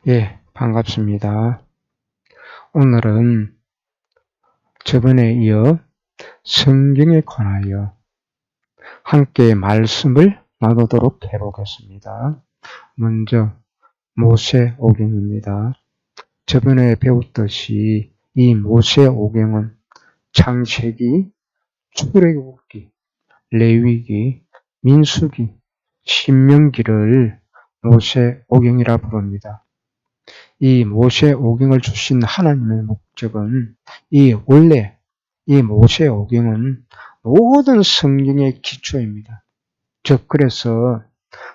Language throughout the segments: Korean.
예, 반갑습니다. 오늘은 저번에 이어 성경에 관하여 함께 말씀을 나누도록 해보겠습니다. 먼저 모세오경입니다. 저번에 배웠듯이 이 모세오경은 창세기, 출애굽기, 레위기, 민수기, 신명기를 모세오경이라 부릅니다. 이 모세오경을 주신 하나님의 목적은 원래 이 모세오경은 모든 성경의 기초입니다. 즉 그래서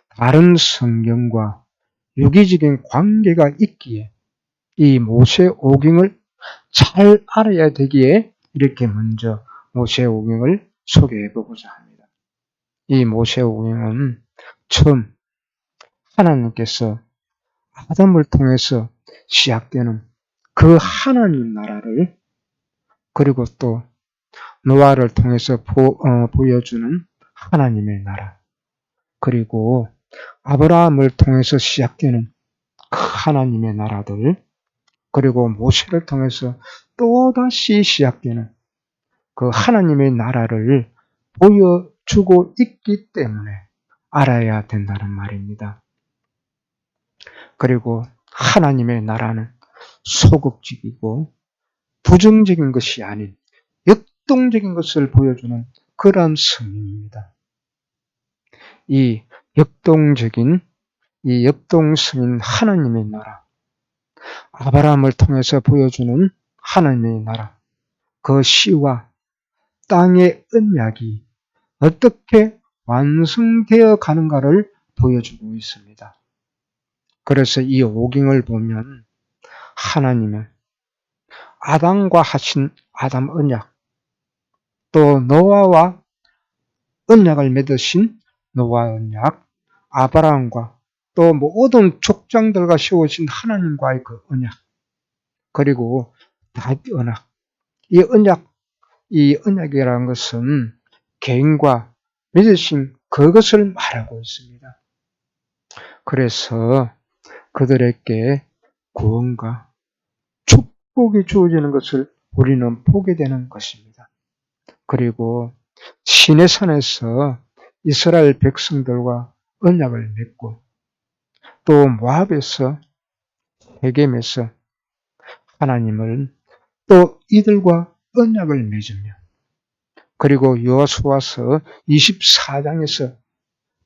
다른 성경과 유기적인 관계가 있기에 이 모세오경을 잘 알아야 되기에 이렇게 먼저 모세오경을 소개해 보고자 합니다. 이 모세오경은 처음 하나님께서 아담을 통해서 시작되는 그 하나님 나라를, 그리고 또 노아를 통해서 보여주는 하나님의 나라, 그리고 아브라함을 통해서 시작되는 그 하나님의 나라들, 그리고 모세를 통해서 또다시 시작되는 그 하나님의 나라를 보여주고 있기 때문에 알아야 된다는 말입니다. 그리고 하나님의 나라는 소극적이고 부정적인 것이 아닌 역동적인 것을 보여주는 그러한 성인입니다. 이 역동성인 하나님의 나라, 아브라함을 통해서 보여주는 하나님의 나라, 그 시와 땅의 언약이 어떻게 완성되어 가는가를 보여주고 있습니다. 그래서 이 오경을 보면 하나님은 아담과 하신 아담 언약, 또 노아와 언약을 맺으신 노아 언약, 아브라함과 또 모든 족장들과 세우신 하나님과의 그 언약, 그리고 다윗 언약, 이 언약이라는 것은 개인과 맺으신 그것을 말하고 있습니다. 그래서 그들에게 구원과 축복이 주어지는 것을 우리는 보게 되는 것입니다. 그리고 시내산에서 이스라엘 백성들과 언약을 맺고, 또 모압에서 세겜에서 하나님을 또 이들과 언약을 맺으며, 그리고 여호수아서 24장에서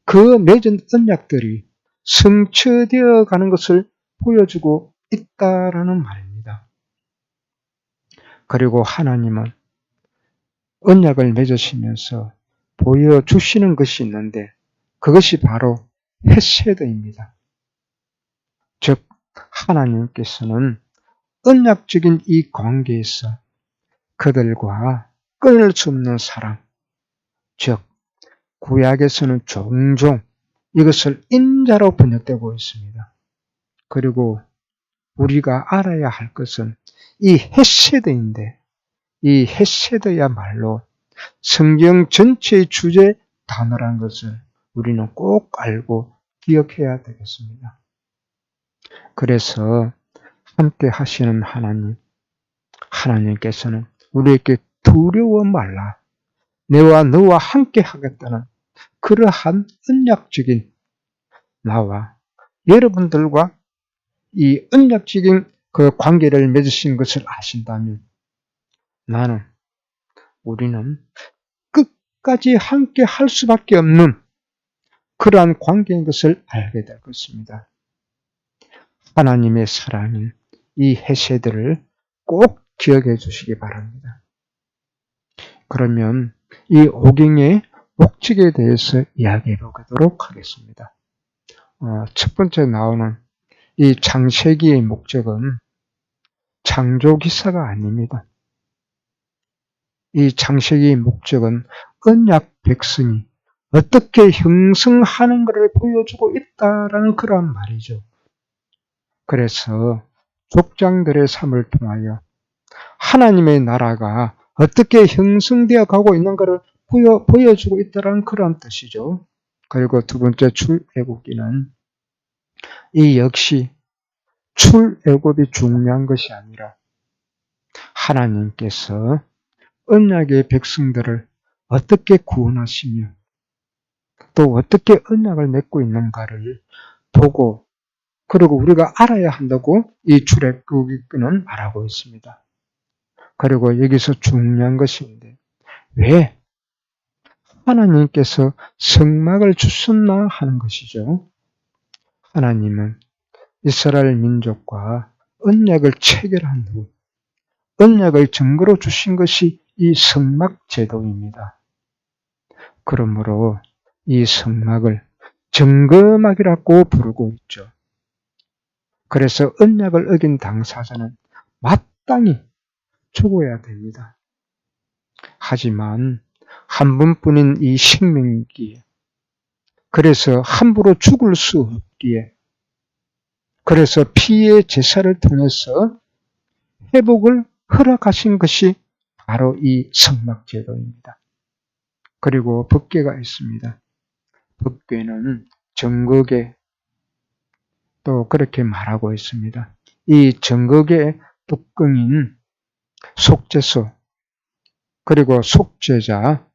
그 맺은 언약들이 성취되어 가는 것을 보여주고 있다라는 말입니다. 그리고 하나님은 언약을 맺으시면서 보여주시는 것이 있는데 그것이 바로 헤세드입니다. 즉 하나님께서는 언약적인 이 관계에서 그들과 끊을 수 없는 사랑, 즉 구약에서는 종종 이것을 인자로 번역되고 있습니다. 그리고 우리가 알아야 할 것은 이 헤세드인데, 이 헤세드야말로 성경 전체의 주제 단어라는 것을 우리는 꼭 알고 기억해야 되겠습니다. 그래서 함께 하시는 하나님께서는 우리에게 두려워 말라, 내와 너와 함께 하겠다는 그러한 언약적인, 나와 여러분들과 이 언약적인 그 관계를 맺으신 것을 아신다면 우리는 끝까지 함께 할 수밖에 없는 그러한 관계인 것을 알게 될 것입니다. 하나님의 사랑인 이 헤세드를 꼭 기억해 주시기 바랍니다. 그러면 이 오경의 목적에 대해서 이야기해 보도록 하겠습니다. 첫 번째 나오는 이 창세기의 목적은 창조 기사가 아닙니다. 이 창세기의 목적은 언약 백성이 어떻게 형성하는 것을 보여주고 있다라는 그런 말이죠. 그래서 족장들의 삶을 통하여 하나님의 나라가 어떻게 형성되어 가고 있는 것을 보여주고 있다는 그런 뜻이죠. 그리고 두 번째 출애굽기는 이 역시 출애굽이 중요한 것이 아니라 하나님께서 언약의 백성들을 어떻게 구원하시며 또 어떻게 언약을 맺고 있는가를 보고 그리고 우리가 알아야 한다고 이 출애굽기는 말하고 있습니다. 그리고 여기서 중요한 것인데 왜 하나님께서 성막을 주셨나 하는 것이죠. 하나님은 이스라엘 민족과 언약을 체결한 후 언약의 증거로 주신 것이 이 성막 제도입니다. 그러므로 이 성막을 증거막이라고 부르고 있죠. 그래서 언약을 어긴 당사자는 마땅히 죽어야 됩니다. 하지만 한 분뿐인 이 생명기에 그래서 함부로 죽을 수 없기에 그래서 피의 제사를 통해서 회복을 허락하신 것이 바로 이 성막제도입니다. 그리고 법궤가 있습니다. 법궤는 정거계 또 그렇게 말하고 있습니다. 이 정거계 뚜껑인 속죄소 그리고 속죄자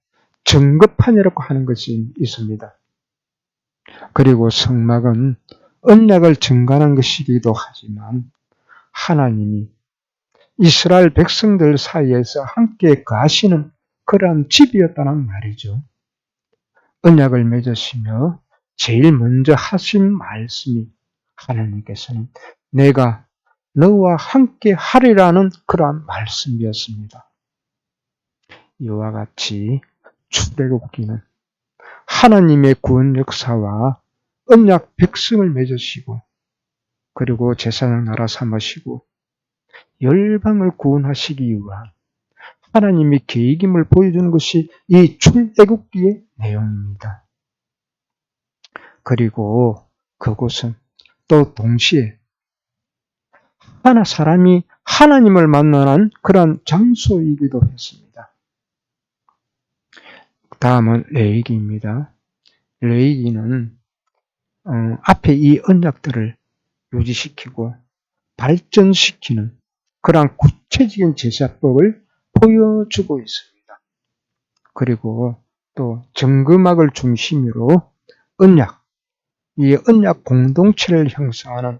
정거판이라고 하는 것이 있습니다. 그리고 성막은 언약을 증가하는 것이기도 하지만 하나님이 이스라엘 백성들 사이에서 함께 거하시는 그러한 집이었다는 말이죠. 언약을 맺으시며 제일 먼저 하신 말씀이 하나님께서는 내가 너와 함께 하리라는 그러한 말씀이었습니다. 이와 같이 출애굽기는 하나님의 구원 역사와 언약 백성을 맺으시고 그리고 제사장 나라 삼으시고 열방을 구원하시기 위한 하나님의 계획임을 보여주는 것이 이 출애굽기의 내용입니다. 그리고 그곳은 또 동시에 사람이 하나님을 만나는 그런 장소이기도 했습니다. 다음은 레위기입니다. 레위기는 앞에 이 언약들을 유지시키고 발전시키는 그러한 구체적인 제사법을 보여주고 있습니다. 그리고 또 정금학을 중심으로 이 언약 공동체를 형성하는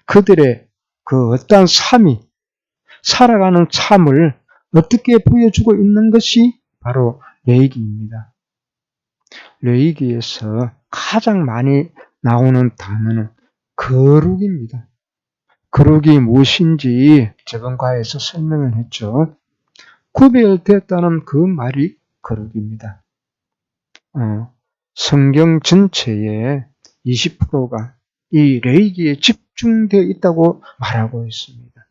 그들의 그 어떠한 삶이 살아가는 삶을 어떻게 보여주고 있는 것이 바로 레위기입니다. 레위기에서 가장 많이 나오는 단어는 거룩입니다. 거룩이 무엇인지 저번 과에서 설명을 했죠. 구별되었다는 그 말이 거룩입니다. 성경 전체의 20%가 이 레위기에 집중되어 있다고 말하고 있습니다.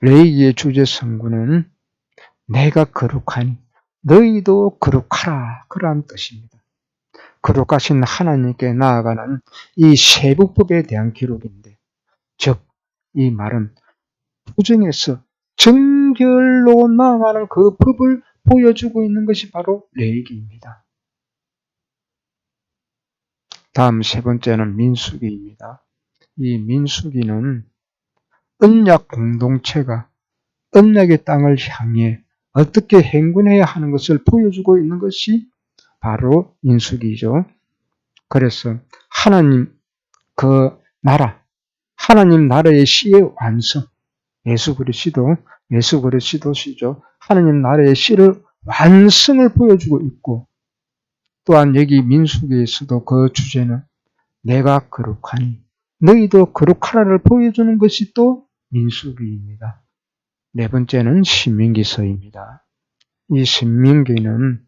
레위기의 주제 성구는 내가 거룩하니 너희도 거룩하라 그러한 뜻입니다. 거룩하신 하나님께 나아가는 이 세부법에 대한 기록인데 즉 이 말은 부정에서 정결로 나아가는 그 법을 보여주고 있는 것이 바로 레위기입니다. 다음 세 번째는 민수기입니다. 이 민수기는 언약 공동체가 언약의 땅을 향해 어떻게 행군해야 하는 것을 보여주고 있는 것이 바로 민수기죠. 그래서 하나님 그 나라, 하나님 나라의 시의 완성, 예수 그리스도시죠. 하나님 나라의 시를 완성을 보여주고 있고 또한 여기 민수기에서도 그 주제는 내가 거룩하니 너희도 거룩하라를 보여주는 것이 또 민수기입니다. 네 번째는 신명기서입니다. 이 신명기는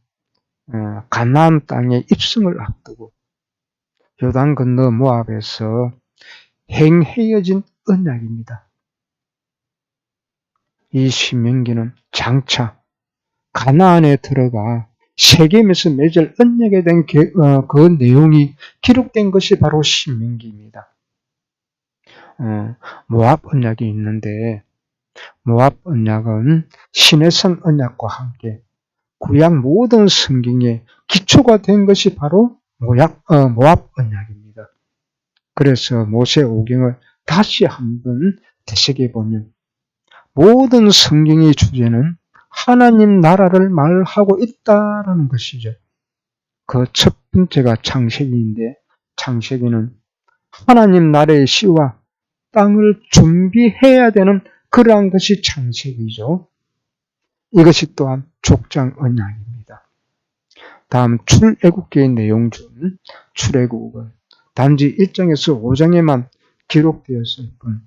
가나안 땅의 입성을 앞두고 요단 건너 모압에서 행해여진 언약입니다. 이 신명기는 장차 가나안에 들어가 세겜에서 맺을 언약에 대한 그 내용이 기록된 것이 바로 신명기입니다. 모압 언약이 있는데 모압 언약은 시내산 언약과 함께 구약 모든 성경의 기초가 된 것이 바로 모압 언약입니다. 그래서 모세 오경을 다시 한번 되새겨보면 모든 성경의 주제는 하나님 나라를 말하고 있다라는 것이죠. 그 첫 번째가 창세기인데 창세기는 하나님 나라의 시와 땅을 준비해야 되는 그러한 것이 창세기죠. 이것이 또한 족장 언약입니다. 다음 출애굽기의 내용 중 출애굽은 단지 1장에서 5장에만 기록되었을 뿐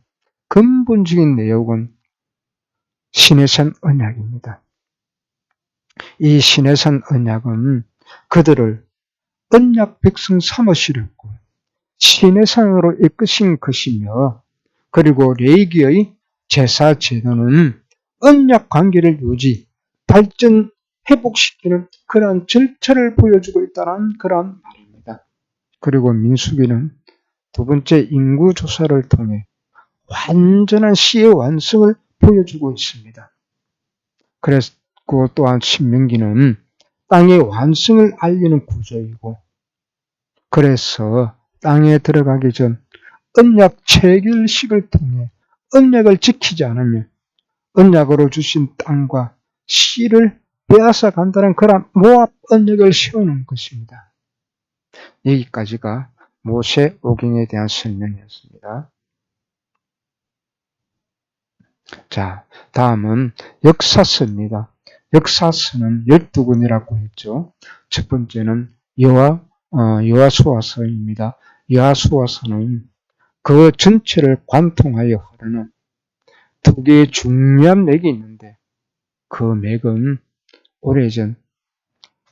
근본적인 내용은 시내산 언약입니다. 이 시내산 언약은 그들을 언약 백성 삼으시려고 시내산으로 이끄신 것이며 그리고 레위기의 제사 제도는 언약 관계를 유지, 발전, 회복시키는 그러한 절차를 보여주고 있다는 그러한 말입니다. 그리고 민수기는 두 번째 인구조사를 통해 완전한 시의 완성을 보여주고 있습니다. 그리고 또한 신명기는 땅의 완성을 알리는 구조이고 그래서 땅에 들어가기 전 언약 체결식을 통해 언약을 지키지 않으면 언약으로 주신 땅과 씨를 빼앗아 간다는 그런 모압 언약을 세우는 것입니다. 여기까지가 모세 오경에 대한 설명이었습니다. 자, 다음은 역사서입니다. 역사서는 12권이라고 했죠. 첫 번째는 여호수아서입니다. 여호수아서는 그 전체를 관통하여 흐르는 두 개의 중요한 맥이 있는데 그 맥은 오래전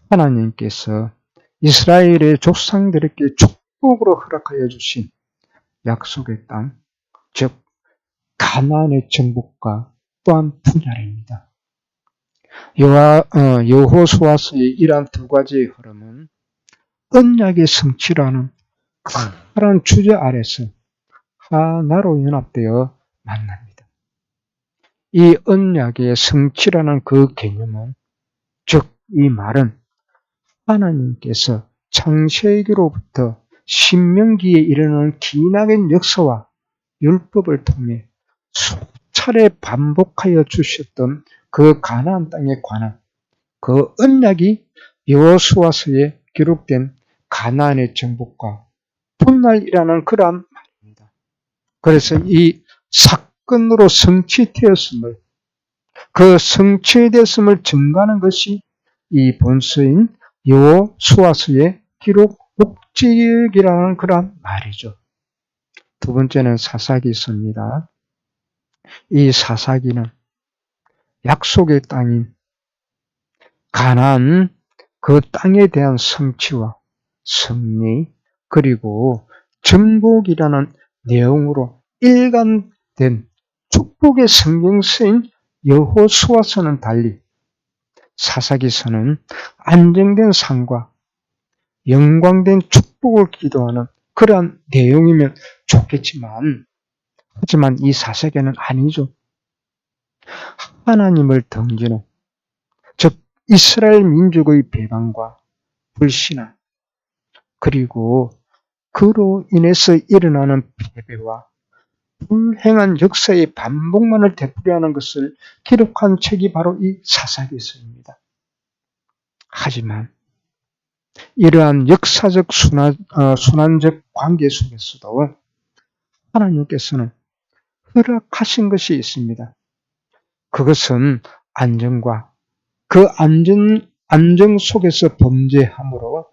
하나님께서 이스라엘의 조상들에게 축복으로 허락하여 주신 약속의 땅, 즉 가나안의 정복과 또한 분야입니다. 여호수아서의 이러한 두 가지의 흐름은 언약의 성취라는 커다란 주제 아래서 하나로 연합되어 만납니다. 이 언약의 성취라는 그 개념은 즉 이 말은 하나님께서 창세기로부터 신명기에 이르는 기나긴 역사와 율법을 통해 수차례 반복하여 주셨던 그 가나안 땅에 관한 그 언약이 여호수아서에 기록된 가나안의 정복과 분날이라는 그러한 말입니다. 그래서 이 사건으로 성취되었음을 그 성취되었음을 증거하는 것이 이 본서인 여호수아서의 기록 목적이라는 그런 말이죠. 두 번째는 사사기서입니다. 이 사사기는 약속의 땅인 가나안 그 땅에 대한 성취와 승리 그리고 정복이라는 내용으로 일관된 축복의 성경서인 여호수아서는 달리 사사기서는 안정된 삶과 영광된 축복을 기도하는 그러한 내용이면 좋겠지만 하지만 이 사사기는 아니죠. 하나님을 등지는 즉 이스라엘 민족의 배반과 불신앙 그리고 그로 인해서 일어나는 패배와 불행한 역사의 반복만을 되풀이하는 것을 기록한 책이 바로 이 사사기서입니다. 하지만 이러한 역사적 순환적 관계 속에서도 하나님께서는 허락하신 것이 있습니다. 그것은 안정과 그 안정 속에서 범죄함으로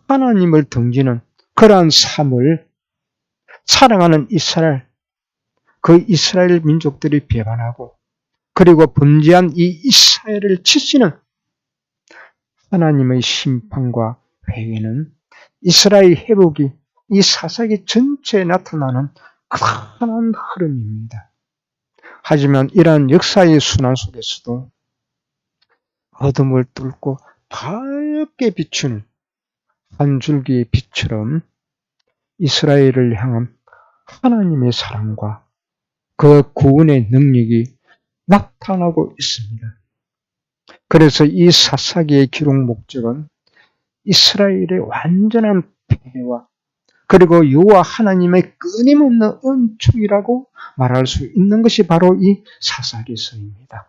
하나님을 등지는 그러한 삶을 사랑하는 이스라엘, 그 이스라엘 민족들이 배반하고 그리고 범죄한 이 이스라엘을 치시는 하나님의 심판과 회개는 이스라엘 회복이 이 사사기 전체에 나타나는 큰 흐름입니다. 하지만 이러한 역사의 순환 속에서도 어둠을 뚫고 밝게 비추는 한 줄기의 빛처럼 이스라엘을 향한 하나님의 사랑과 그 구원의 능력이 나타나고 있습니다. 그래서 이 사사기의 기록 목적은 이스라엘의 완전한 패배와 그리고 여호와 하나님의 끊임없는 은총이라고 말할 수 있는 것이 바로 이 사사기서입니다.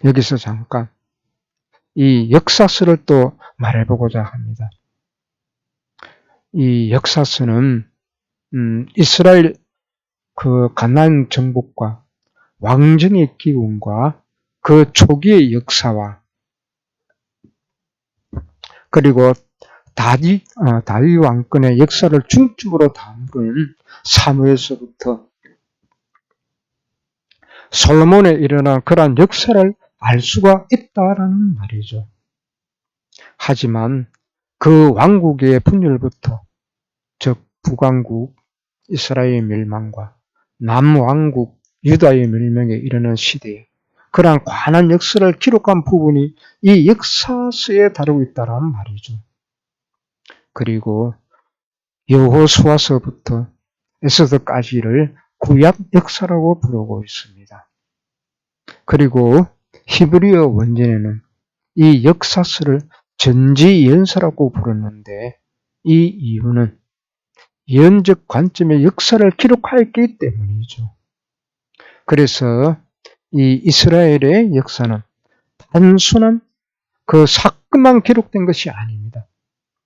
여기서 잠깐 이 역사서를 또 말해보고자 합니다. 이 역사서는 이스라엘 그 가나안 정복과 왕정의 기운과 그 초기의 역사와 그리고 다윗 왕권의 역사를 중점으로 담은 사무엘서부터 솔로몬에 일어난 그러한 역사를 알 수가 있다라는 말이죠. 하지만 그 왕국의 분열부터 즉 북왕국 이스라엘의 멸망과 남왕국 유다의 멸망에 이르는 시대에 그러한 관한 역사를 기록한 부분이 이 역사서에 다루고 있다는 말이죠. 그리고 여호수아서부터 에스더까지를 구약 역사라고 부르고 있습니다. 그리고 히브리어 원전에는 이 역사서를 전지연서라고 부르는데 이 이유는 예언적 관점의 역사를 기록하였기 때문이죠. 그래서 이 이스라엘의 역사는 단순한 그 사건만 기록된 것이 아닙니다.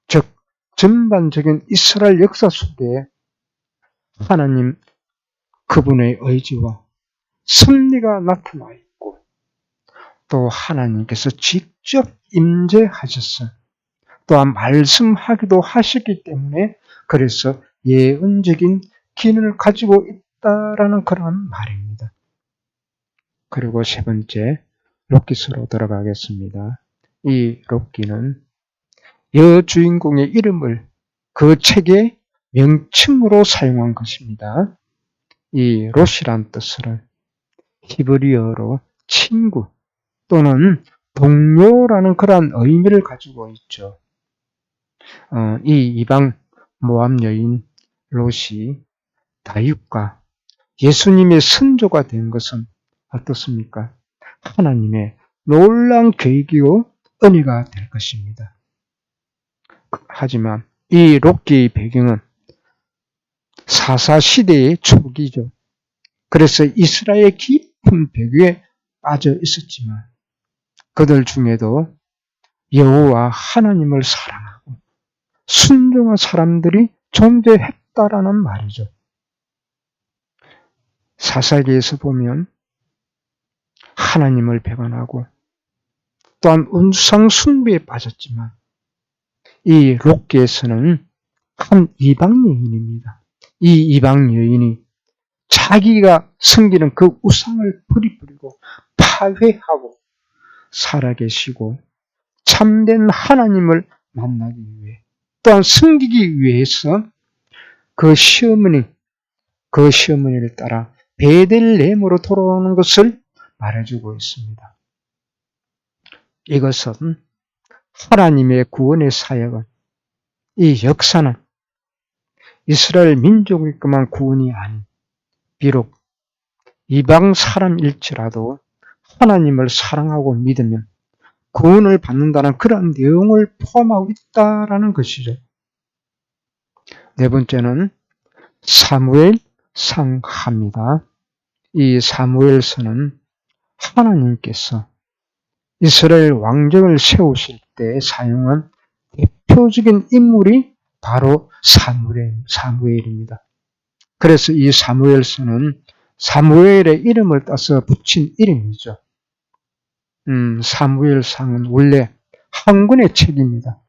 즉 전반적인 이스라엘 역사 속에 하나님 그분의 의지와 섭리가 나타나 있고 또 하나님께서 직접 임재하셔서 또한 말씀하기도 하셨기 때문에 그래서 예언적인 기능을 가지고 있다라는 그런 말입니다. 그리고 세 번째 록기서로 들어가겠습니다. 이 록기는 여주인공의 이름을 그 책의 명칭으로 사용한 것입니다. 이 롯이란 뜻을 히브리어로 친구 또는 동료라는 그러한 의미를 가지고 있죠. 이 이방 모압 여인 롯이 다윗과 예수님의 선조가 된 것은 어떻습니까? 하나님의 놀라운 계획이요 은혜가 될 것입니다. 하지만 이 롯기의 배경은 사사 시대의 초기죠. 그래서 이스라엘의 깊은 배경에 빠져 있었지만 그들 중에도 여호와 하나님을 사랑하고 순종한 사람들이 존재했다라는 말이죠. 사사기에서 보면 하나님을 배반하고 또한 우상 숭배에 빠졌지만 이 롯기에서는 한 이방 여인입니다. 이 이방 여인이 자기가 섬기는 그 우상을 부리고 파회하고 살아계시고 참된 하나님을 만나기 위해 또한 섬기기 위해서 그 시어머니를 따라 베들레헴으로 돌아오는 것을 말해주고 있습니다. 이것은 하나님의 구원의 사역은 이 역사는 이스라엘 민족의 것만 구원이 아닌 비록 이방 사람일지라도 하나님을 사랑하고 믿으면 구원을 받는다는 그런 내용을 포함하고 있다라는 것이죠. 네 번째는 사무엘상하입니다. 이 사무엘서는 하나님께서 이스라엘 왕정을 세우실 때 사용한 대표적인 인물이 바로 사무엘입니다. 그래서 이 사무엘서는 사무엘의 이름을 따서 붙인 이름이죠. 사무엘상은 원래 한 권의 책입니다.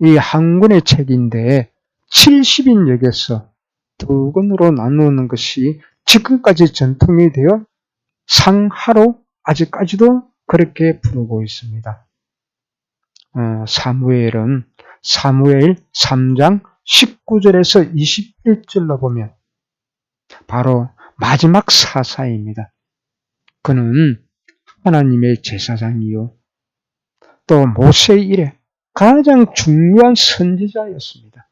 이 한 권의 책인데 70인역에서 2권으로 나누는 것이 지금까지 전통이 되어 상하로 아직까지도 그렇게 부르고 있습니다. 사무엘은 사무엘 3장 19절에서 21절로 보면 바로 마지막 사사입니다. 그는 하나님의 제사장이요 또 모세의 이래 가장 중요한 선지자였습니다.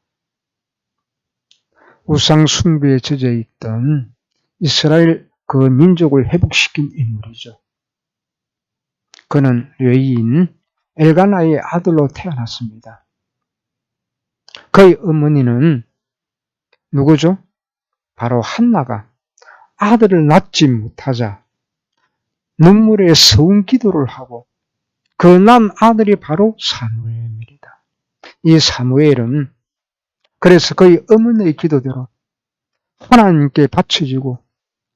우상 숭배에 젖어 있던 이스라엘 그 민족을 회복시킨 인물이죠. 그는 레위인 엘가나의 아들로 태어났습니다. 그의 어머니는 누구죠? 바로 한나가 아들을 낳지 못하자 눈물에 서운 기도를 하고 그 난 아들이 바로 사무엘입니다. 이 사무엘은 그래서 그의 어머니의 기도대로 하나님께 바쳐지고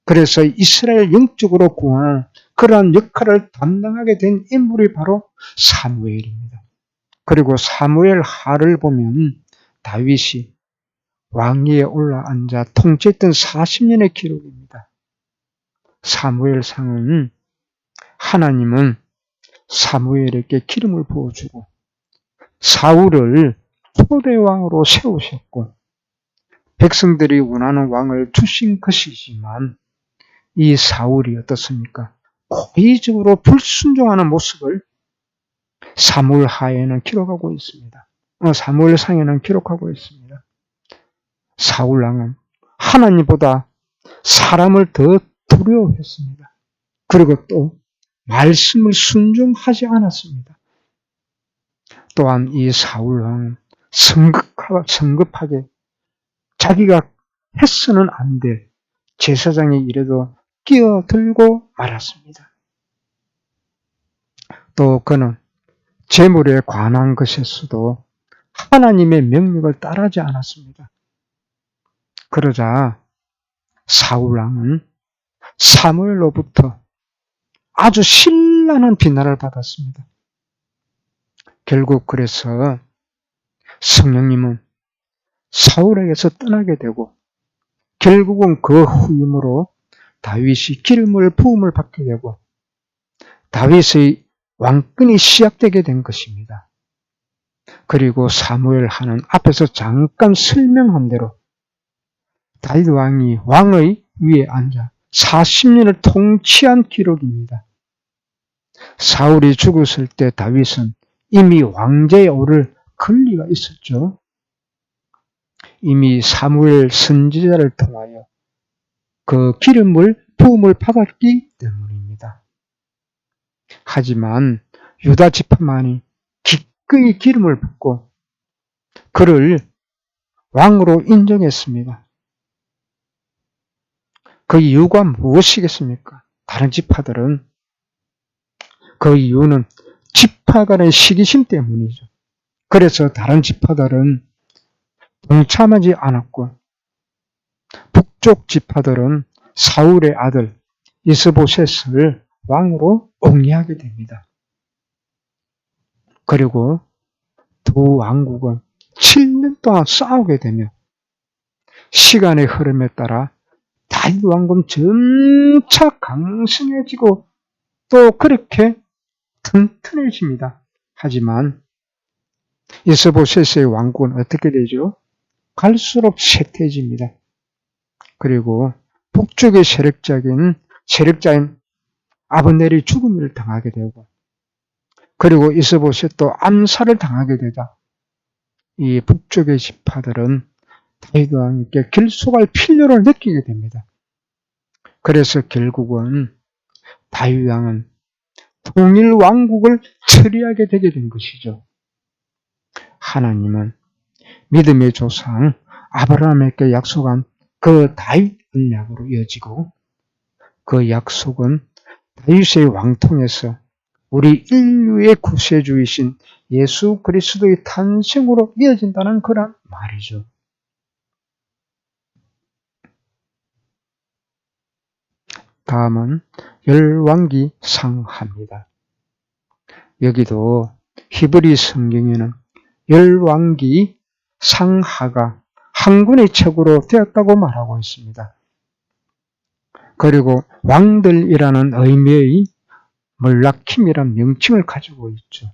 그래서 이스라엘 영적으로 구원하는 그러한 역할을 담당하게 된 인물이 바로 사무엘입니다. 그리고 사무엘 하를 보면 다윗이 왕위에 올라앉아 통치했던 40년의 기록입니다. 사무엘상은 하나님은 사무엘에게 기름을 부어주고 사울을 초대왕으로 세우셨고 백성들이 원하는 왕을 주신 것이지만 이 사울이 어떻습니까? 고의적으로 불순종하는 모습을 사무엘하에는 기록하고 있습니다. 사무엘상에는 기록하고 있습니다. 사울왕은 하나님보다 사람을 더 두려워했습니다. 그리고 또 말씀을 순종하지 않았습니다. 또한 이 사울왕은 성급하게 자기가 해서는 안 될 제사장의 일에도 끼어들고 말았습니다. 또 그는 재물에 관한 것에서도 하나님의 명령을 따르지 않았습니다. 그러자 사울왕은 사무엘로부터 아주 신랄한 비난을 받았습니다. 결국 그래서 성령님은 사울에게서 떠나게 되고 결국은 그 후임으로 다윗이 기름을 부음을 받게 되고 다윗의 왕권이 시작되게 된 것입니다. 그리고 사무엘하는 앞에서 잠깐 설명한 대로 다윗 왕이 왕의 위에 앉아 40년을 통치한 기록입니다. 사울이 죽었을 때 다윗은 이미 왕제에 오를 권리가 있었죠. 이미 사무엘 선지자를 통하여 그 기름을 부음을 받았기 때문입니다. 하지만 유다 지파만이 기꺼이 기름을 붓고 그를 왕으로 인정했습니다. 그 이유가 무엇이겠습니까? 다른 지파들은 그 이유는 지파 간의 시기심 때문이죠. 그래서 다른 지파들은 동참하지 않았고 북쪽 지파들은 사울의 아들 이스보셋을 왕으로 옹이하게 됩니다. 그리고 두 왕국은 7년 동안 싸우게 되며 시간의 흐름에 따라 다윗 왕국은 점차 강성해지고 또 그렇게 튼튼해집니다. 하지만 이스보셋의 왕국은 어떻게 되죠? 갈수록 쇠퇴해집니다. 그리고 북쪽의 세력자인 아브넬이 죽음을 당하게 되고 그리고 이스보셋도 암살을 당하게 되자 이 북쪽의 지파들은 다윗 왕에게 길속할 필요를 느끼게 됩니다. 그래서 결국은 다윗 왕은 통일 왕국을 처리하게 되게 된 것이죠. 하나님은 믿음의 조상 아브라함에게 약속한 그 다윗 언약으로 이어지고 그 약속은 다윗의 왕통에서 우리 인류의 구세주이신 예수 그리스도의 탄생으로 이어진다는 그런 말이죠. 다음은 열왕기 상하입니다. 여기도 히브리 성경에는 열왕기 상하가 한 권의 책으로 되었다고 말하고 있습니다. 그리고 왕들이라는 의미의 몰라킴이란 명칭을 가지고 있죠.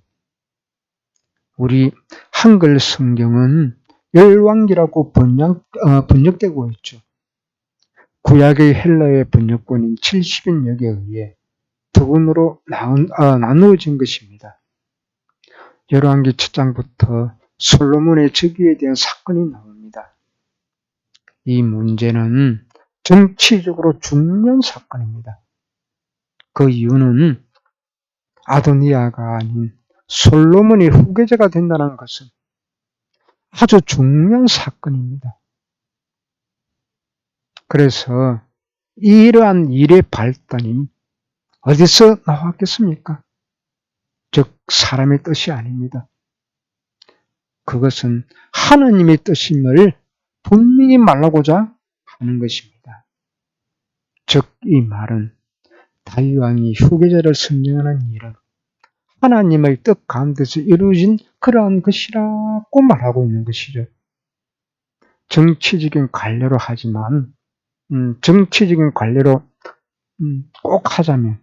우리 한글 성경은 열왕기라고 번역되고 있죠. 구약의 헬라의 번역본인 70인역에 의해 두 권으로 나누어진 것입니다. 열왕기 7장부터 솔로몬의 즉위에 대한 사건이 나옵니다. 이 문제는 정치적으로 중요한 사건입니다. 그 이유는 아도니아가 아닌 솔로몬이 후계자가 된다는 것은 아주 중요한 사건입니다. 그래서 이러한 일의 발단이 어디서 나왔겠습니까? 즉 사람의 뜻이 아닙니다. 그것은 하느님의 뜻임을 분명히 말하고자 하는 것입니다. 즉 이 말은 다윗 왕이 후계자를 선정하는 일은 하나님의 뜻 가운데서 이루어진 그러한 것이라고 말하고 있는 것이죠. 정치적인 관례로 하지만 정치적인 관례로 꼭 하자면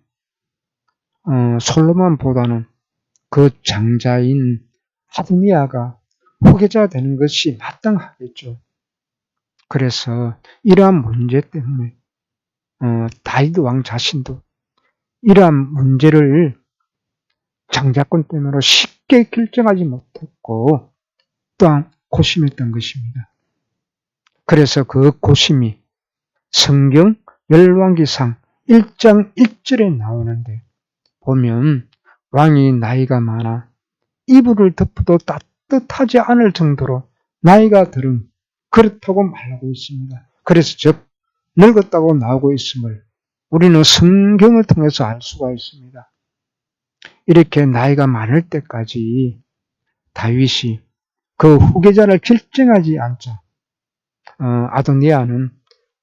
솔로몬보다는 그 장자인 아도니아가 후계자 되는 것이 마땅하겠죠. 그래서 이러한 문제 때문에 다윗 왕 자신도 이러한 문제를 장자권 때문에 쉽게 결정하지 못했고 또한 고심했던 것입니다. 그래서 그 고심이 성경 열왕기상 1장 1절에 나오는데 보면 왕이 나이가 많아 이불을 덮어도 따뜻하지 않을 정도로 나이가 들은 그렇다고 말하고 있습니다. 그래서 즉 늙었다고 나오고 있음을 우리는 성경을 통해서 알 수가 있습니다. 이렇게 나이가 많을 때까지 다윗이 그 후계자를 결정하지 않자 아도니아는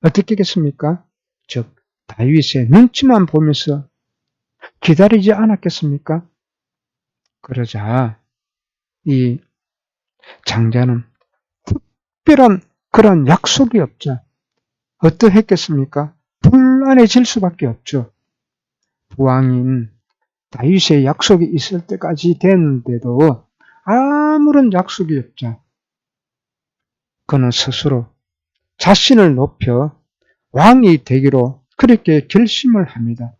어떻게 했겠습니까? 즉 다윗의 눈치만 보면서 기다리지 않았겠습니까? 그러자 이 장자는 특별한 그런 약속이 없자 어떠했겠습니까? 불안해질 수밖에 없죠. 왕인 다윗의 약속이 있을 때까지 됐는데도 아무런 약속이 없자 그는 스스로 자신을 높여 왕이 되기로 그렇게 결심을 합니다.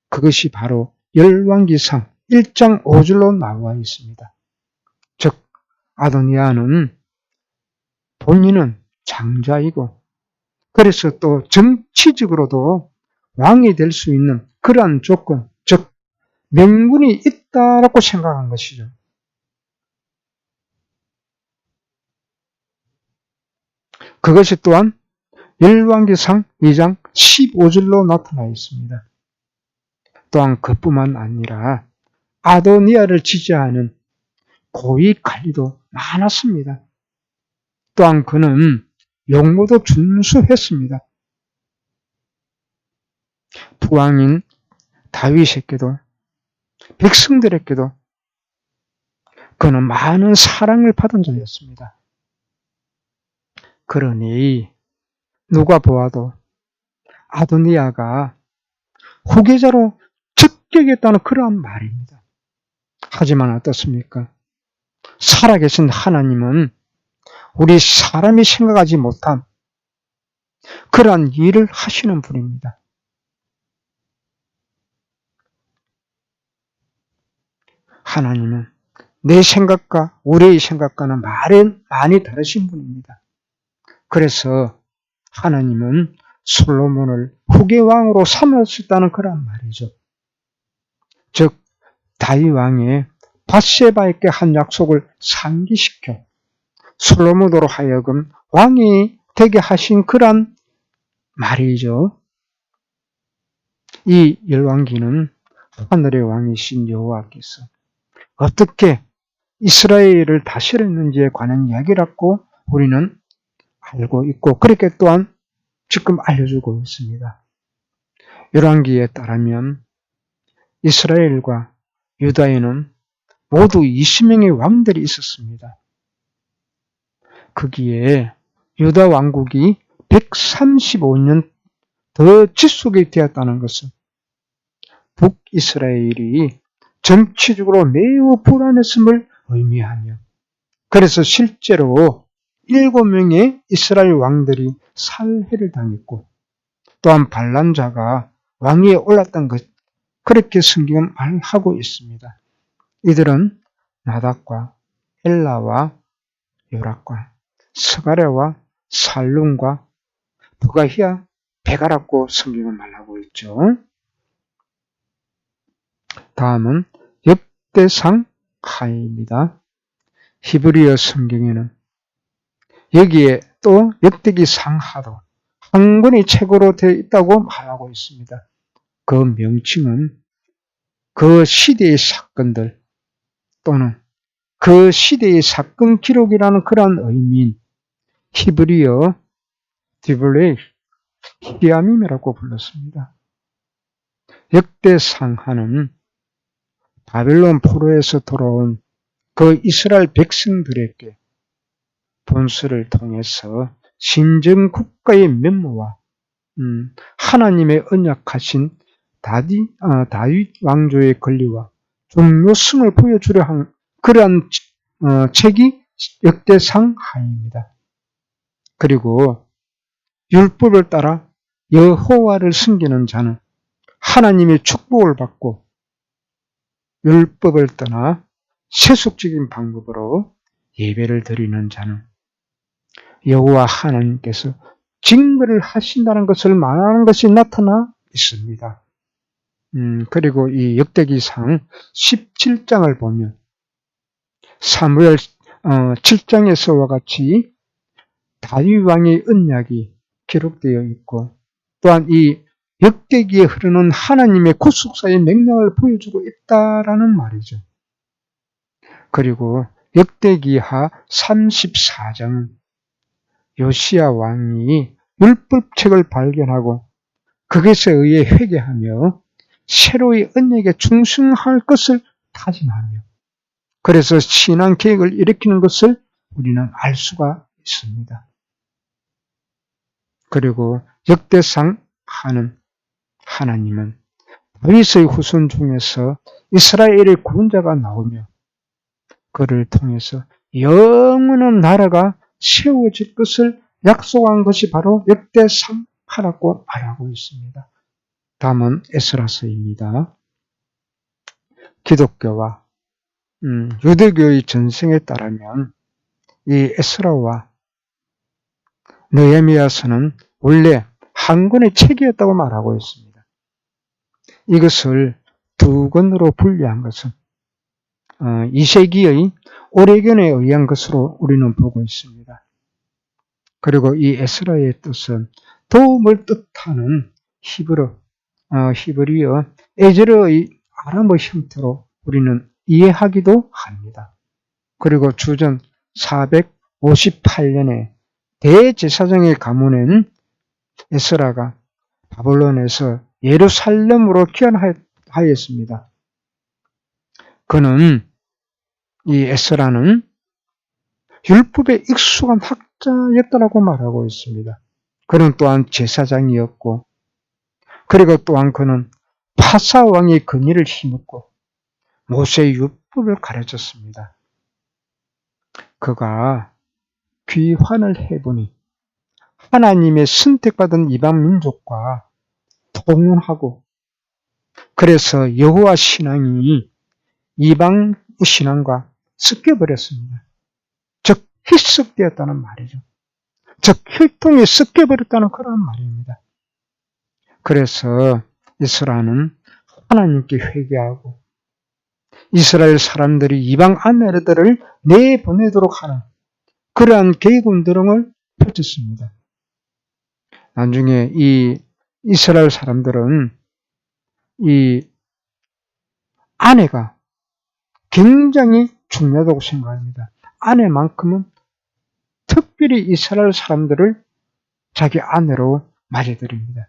그것이 바로 열왕기상 1장 5절로 나와 있습니다. 즉 아도니아는 본인은 장자이고 그래서 또 정치적으로도 왕이 될 수 있는 그러한 조건, 즉 명분이 있다라고 생각한 것이죠. 그것이 또한 열왕기상 2장 15절로 나타나 있습니다. 또한 그뿐만 아니라 아도니아를 지지하는 고위 관리도 많았습니다. 또한 그는 용모도 준수했습니다. 부왕인 다윗에게도 백성들에게도 그는 많은 사랑을 받은 자였습니다. 그러니 누가 보아도 아도니아가 후계자로 적격했다는 그러한 말입니다. 하지만 어떻습니까? 살아계신 하나님은 우리 사람이 생각하지 못한 그러한 일을 하시는 분입니다. 하나님은 내 생각과 우리의 생각과는 많이 다르신 분입니다. 그래서 하나님은 솔로몬을 후계왕으로 삼으셨다는 그런 말이죠. 즉 다윗 왕의 밧세바에게 한 약속을 상기시켜 솔로몬으로 하여금 왕이 되게 하신 그런 말이죠. 이 열왕기는 하늘의 왕이신 여호와께서 어떻게 이스라엘을 다스렸는지에 관한 이야기라고 우리는 알고 있고 그렇게 또한 지금 알려주고 있습니다. 열왕기에 따르면 이스라엘과 유다에는 모두 20명의 왕들이 있었습니다. 거기에 유다 왕국이 135년 더 지속이 되었다는 것은 북이스라엘이 정치적으로 매우 불안했음을 의미하며 그래서 실제로 7명의 이스라엘 왕들이 살해를 당했고 또한 반란자가 왕위에 올랐던 것 그렇게 성경은 말하고 있습니다. 이들은 나답과 엘라와 요락과 스가랴와 살룸과 부가히야 베가라고 성경은 말하고 있죠. 다음은 역대상 하입니다. 히브리어 성경에는 여기에 또 역대기상 하도 한 권이 책으로 되어 있다고 말하고 있습니다. 그 명칭은 그 시대의 사건들 또는 그 시대의 사건 기록이라는 그러한 의미인 히브리어 디블레이 히암임이라고 불렀습니다. 역대상하는 바벨론 포로에서 돌아온 그 이스라엘 백성들에게 본서를 통해서 신정 국가의 면모와 하나님의 언약하신 다윗 왕조의 권리와 중요성을 보여주려 한 그러한 책이 역대상하입니다. 그리고 율법을 따라 여호와를 섬기는 자는 하나님의 축복을 받고 율법을 떠나 세속적인 방법으로 예배를 드리는 자는 여호와 하나님께서 징벌을 하신다는 것을 말하는 것이 나타나 있습니다. 그리고 이 역대기상 17장을 보면 사무엘 7장에서와 같이 다윗 왕의 언약이 기록되어 있고 또한 이 역대기에 흐르는 하나님의 구속사의 맥락을 보여주고 있다라는 말이죠. 그리고 역대기하 34장은 요시야 왕이 율법책을 발견하고 그것에 의해 회개하며 새로의 언약에 충성할 것을 다짐하며 그래서 신앙 계획을 일으키는 것을 우리는 알 수가 있습니다. 그리고 역대상 하는 하나님은 다윗의 후손 중에서 이스라엘의 구원자가 나오며 그를 통해서 영원한 나라가 세워질 것을 약속한 것이 바로 역대상하라고 말하고 있습니다. 다음은 에스라서입니다. 기독교와 유대교의 전승에 따르면 이 에스라와 느헤미야서는 원래 한 권의 책이었다고 말하고 있습니다. 이것을 두 권으로 분리한 것은 2세기의 오레겐에 의한 것으로 우리는 보고 있습니다. 그리고 이 에스라의 뜻은 도움을 뜻하는 히브리어 에즈르의 아람어 형태로 우리는 이해하기도 합니다. 그리고 주전 458년에 대제사장의 가문인 에스라가 바벨론에서 예루살렘으로 귀환하였습니다. 그는 이 에스라는 율법에 익숙한 학자였다고 말하고 있습니다. 그는 또한 제사장이었고 그리고 또한 그는 파사왕의 권위를 힘입고 모세의 율법을 가르쳤습니다. 그가 귀환을 해보니 하나님의 선택받은 이방 민족과 통혼하고 그래서 여호와 신앙이 이방 신앙과 섞여버렸습니다. 즉 희석되었다는 말이죠. 즉 혈통에 섞여버렸다는 그런 말입니다. 그래서 이스라엘은 하나님께 회개하고 이스라엘 사람들이 이방 아내들을 내보내도록 하는 그러한 계획운동을 펼쳤습니다. 나중에 이 이스라엘 사람들은 이 아내가 굉장히 중요하다고 생각합니다. 아내만큼은 특별히 이스라엘 사람들을 자기 아내로 맞이드립니다.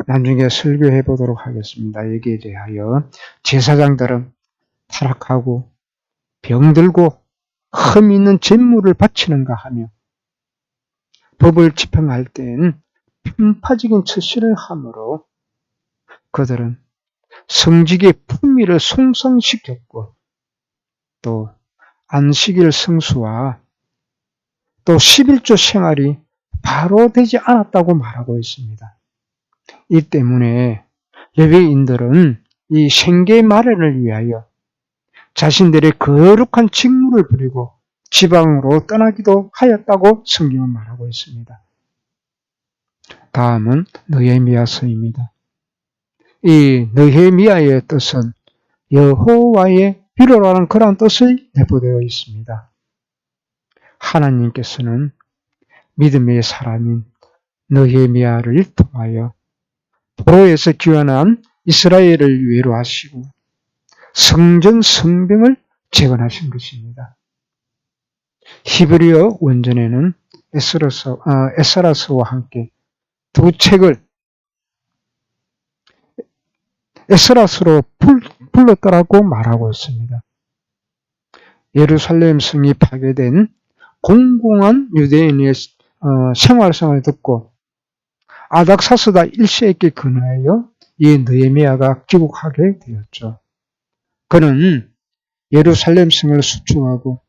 나중에 설교해 보도록 하겠습니다. 여기에 대하여 제사장들은 타락하고 병들고 흠 있는 제물을 바치는가 하며 법을 집행할 때엔 편파적인 처시를 하므로 그들은 성직의 품위를 손상시켰고 또 안식일 성수와 또 11조 생활이 바로 되지 않았다고 말하고 있습니다. 이 때문에 레위인들은 이 생계 마련을 위하여 자신들의 거룩한 직무를 부리고 지방으로 떠나기도 하였다고 성경은 말하고 있습니다. 다음은 느헤미야서입니다. 이 느헤미야의 뜻은 여호와의 빌어라는 그런 뜻이 내포되어 있습니다. 하나님께서는 믿음의 사람인 느헤미야를 통하여 포로에서 귀환한 이스라엘을 위로하시고 성전 성병을 재건하신 것입니다. 히브리어 원전에는 에스라서와 함께 두 책을 에스라서로 불렀다라고 말하고 있습니다. 예루살렘 성이 파괴된 공공한 유대인의 생활상을 듣고 아닥사스다 1세기에 근하여 이 느헤미야가 귀국하게 되었죠. 그는 예루살렘 성을 수축하고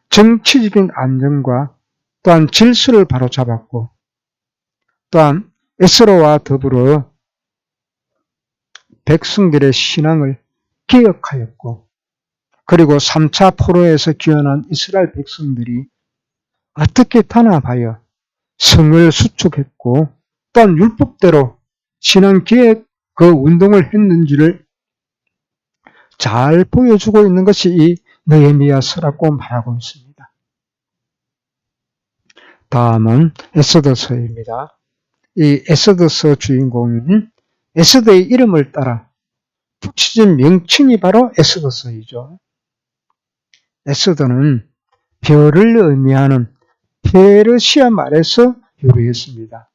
정치적인 안정과 또한 질서를 바로잡았고 또한 에스라와 더불어 백성들의 신앙을 개혁하였고 그리고 3차 포로에서 귀환한 이스라엘 백성들이 어떻게 단합하여 성을 수축했고 또한 율법대로 신앙개혁 그 운동을 했는지를 잘 보여주고 있는 것이 이 느헤미야서라고 말하고 있습니다. 다음은 에스더서입니다. 이 에스더서 주인공인 에스더의 이름을 따라 붙여진 명칭이 바로 에스더서이죠. 에스더는 별을 의미하는 페르시아 말에서 유래했습니다.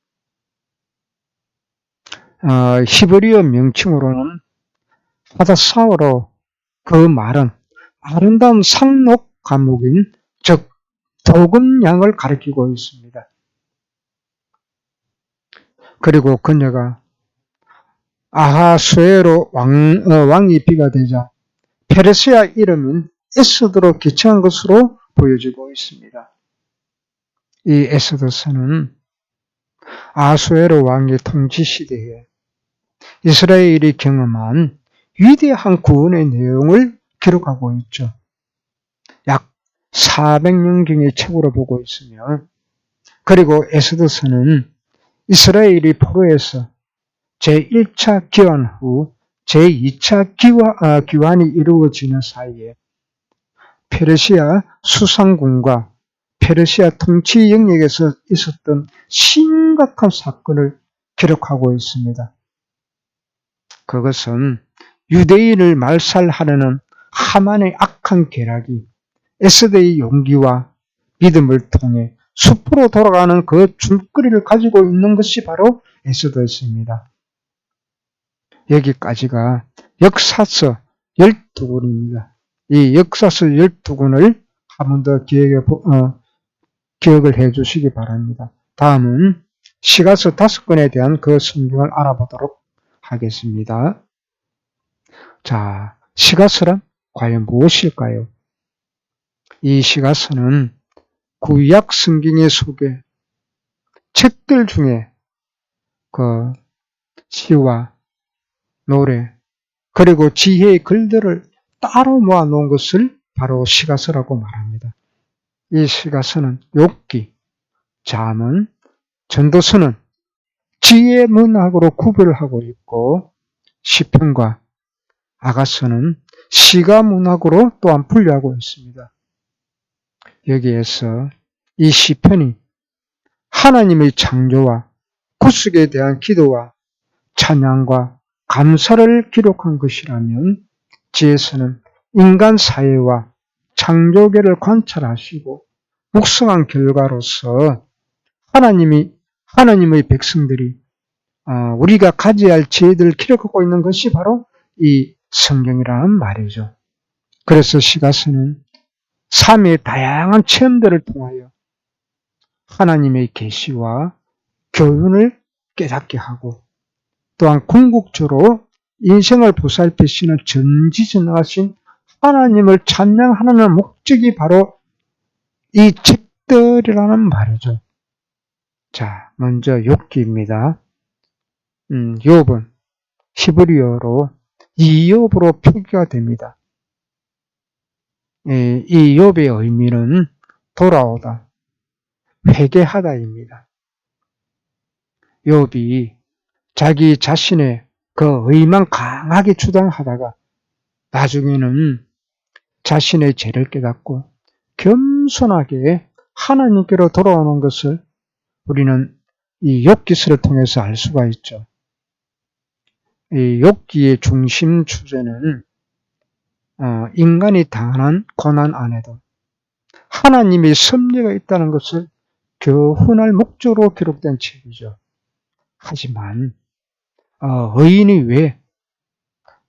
히브리어 명칭으로는 하다사오로 그 말은 아름다운 상록 과목인 즉 도금양을 가리키고 있습니다. 그리고 그녀가 아하수에로 왕이 비가 되자 페르시아 이름인 에스더로 기청한 것으로 보여지고 있습니다. 이 에스더서는 아하수에로 왕의 통치 시대에 이스라엘이 경험한 위대한 구원의 내용을 기록하고 있죠. 약 400년경의 책으로 보고 있으며 그리고 에스더서는 이스라엘이 포로에서 제1차 귀환 후 제2차 귀환이 이루어지는 사이에 페르시아 수상군과 페르시아 통치 영역에서 있었던 심각한 사건을 기록하고 있습니다. 그것은 유대인을 말살하려는 하만의 악한 계략이 에스더의 용기와 믿음을 통해 숲으로 돌아가는 그 줄거리를 가지고 있는 것이 바로 에스더였습니다. 여기까지가 역사서 12권입니다. 이 역사서 12권을 한 번 더 기억을 해 주시기 바랍니다. 다음은 시가서 5권에 대한 그 성경을 알아보도록 하겠습니다. 자, 시가서란 과연 무엇일까요? 이 시가서는 구약 성경에 속에 책들 중에 그 시와 노래 그리고 지혜의 글들을 따로 모아놓은 것을 바로 시가서라고 말합니다. 이 시가서는 욥기, 잠언, 전도서는 지혜 문학으로 구별을 하고 있고 시편과 아가서는 시가 문학으로 또한 분류하고 있습니다. 여기에서 이 시편이 하나님의 창조와 구속에 대한 기도와 찬양과 감사를 기록한 것이라면 지혜서는 인간 사회와 창조계를 관찰하시고 묵상한 결과로서 하나님의 백성들이 우리가 가져야 할 지혜들을 기록하고 있는 것이 바로 이 성경이라는 말이죠. 그래서 시가서는 삶의 다양한 체험들을 통하여 하나님의 계시와 교훈을 깨닫게 하고 또한 궁극적으로 인생을 보살피시는 전지전능하신 하나님을 찬양하는 목적이 바로 이 책들이라는 말이죠. 자, 먼저 욥기입니다. 욥은 히브리어로 이욥으로 표기가 됩니다. 이 욥의 의미는 돌아오다, 회개하다입니다. 욥이 자기 자신의 그 의만 강하게 주장하다가 나중에는 자신의 죄를 깨닫고 겸손하게 하나님께로 돌아오는 것을 우리는 이 욥기서를 통해서 알 수가 있죠. 이 욥기의 중심 주제는 인간이 당한 고난 안에도 하나님의 섭리가 있다는 것을 교훈할 목적으로 기록된 책이죠. 하지만 의인이 왜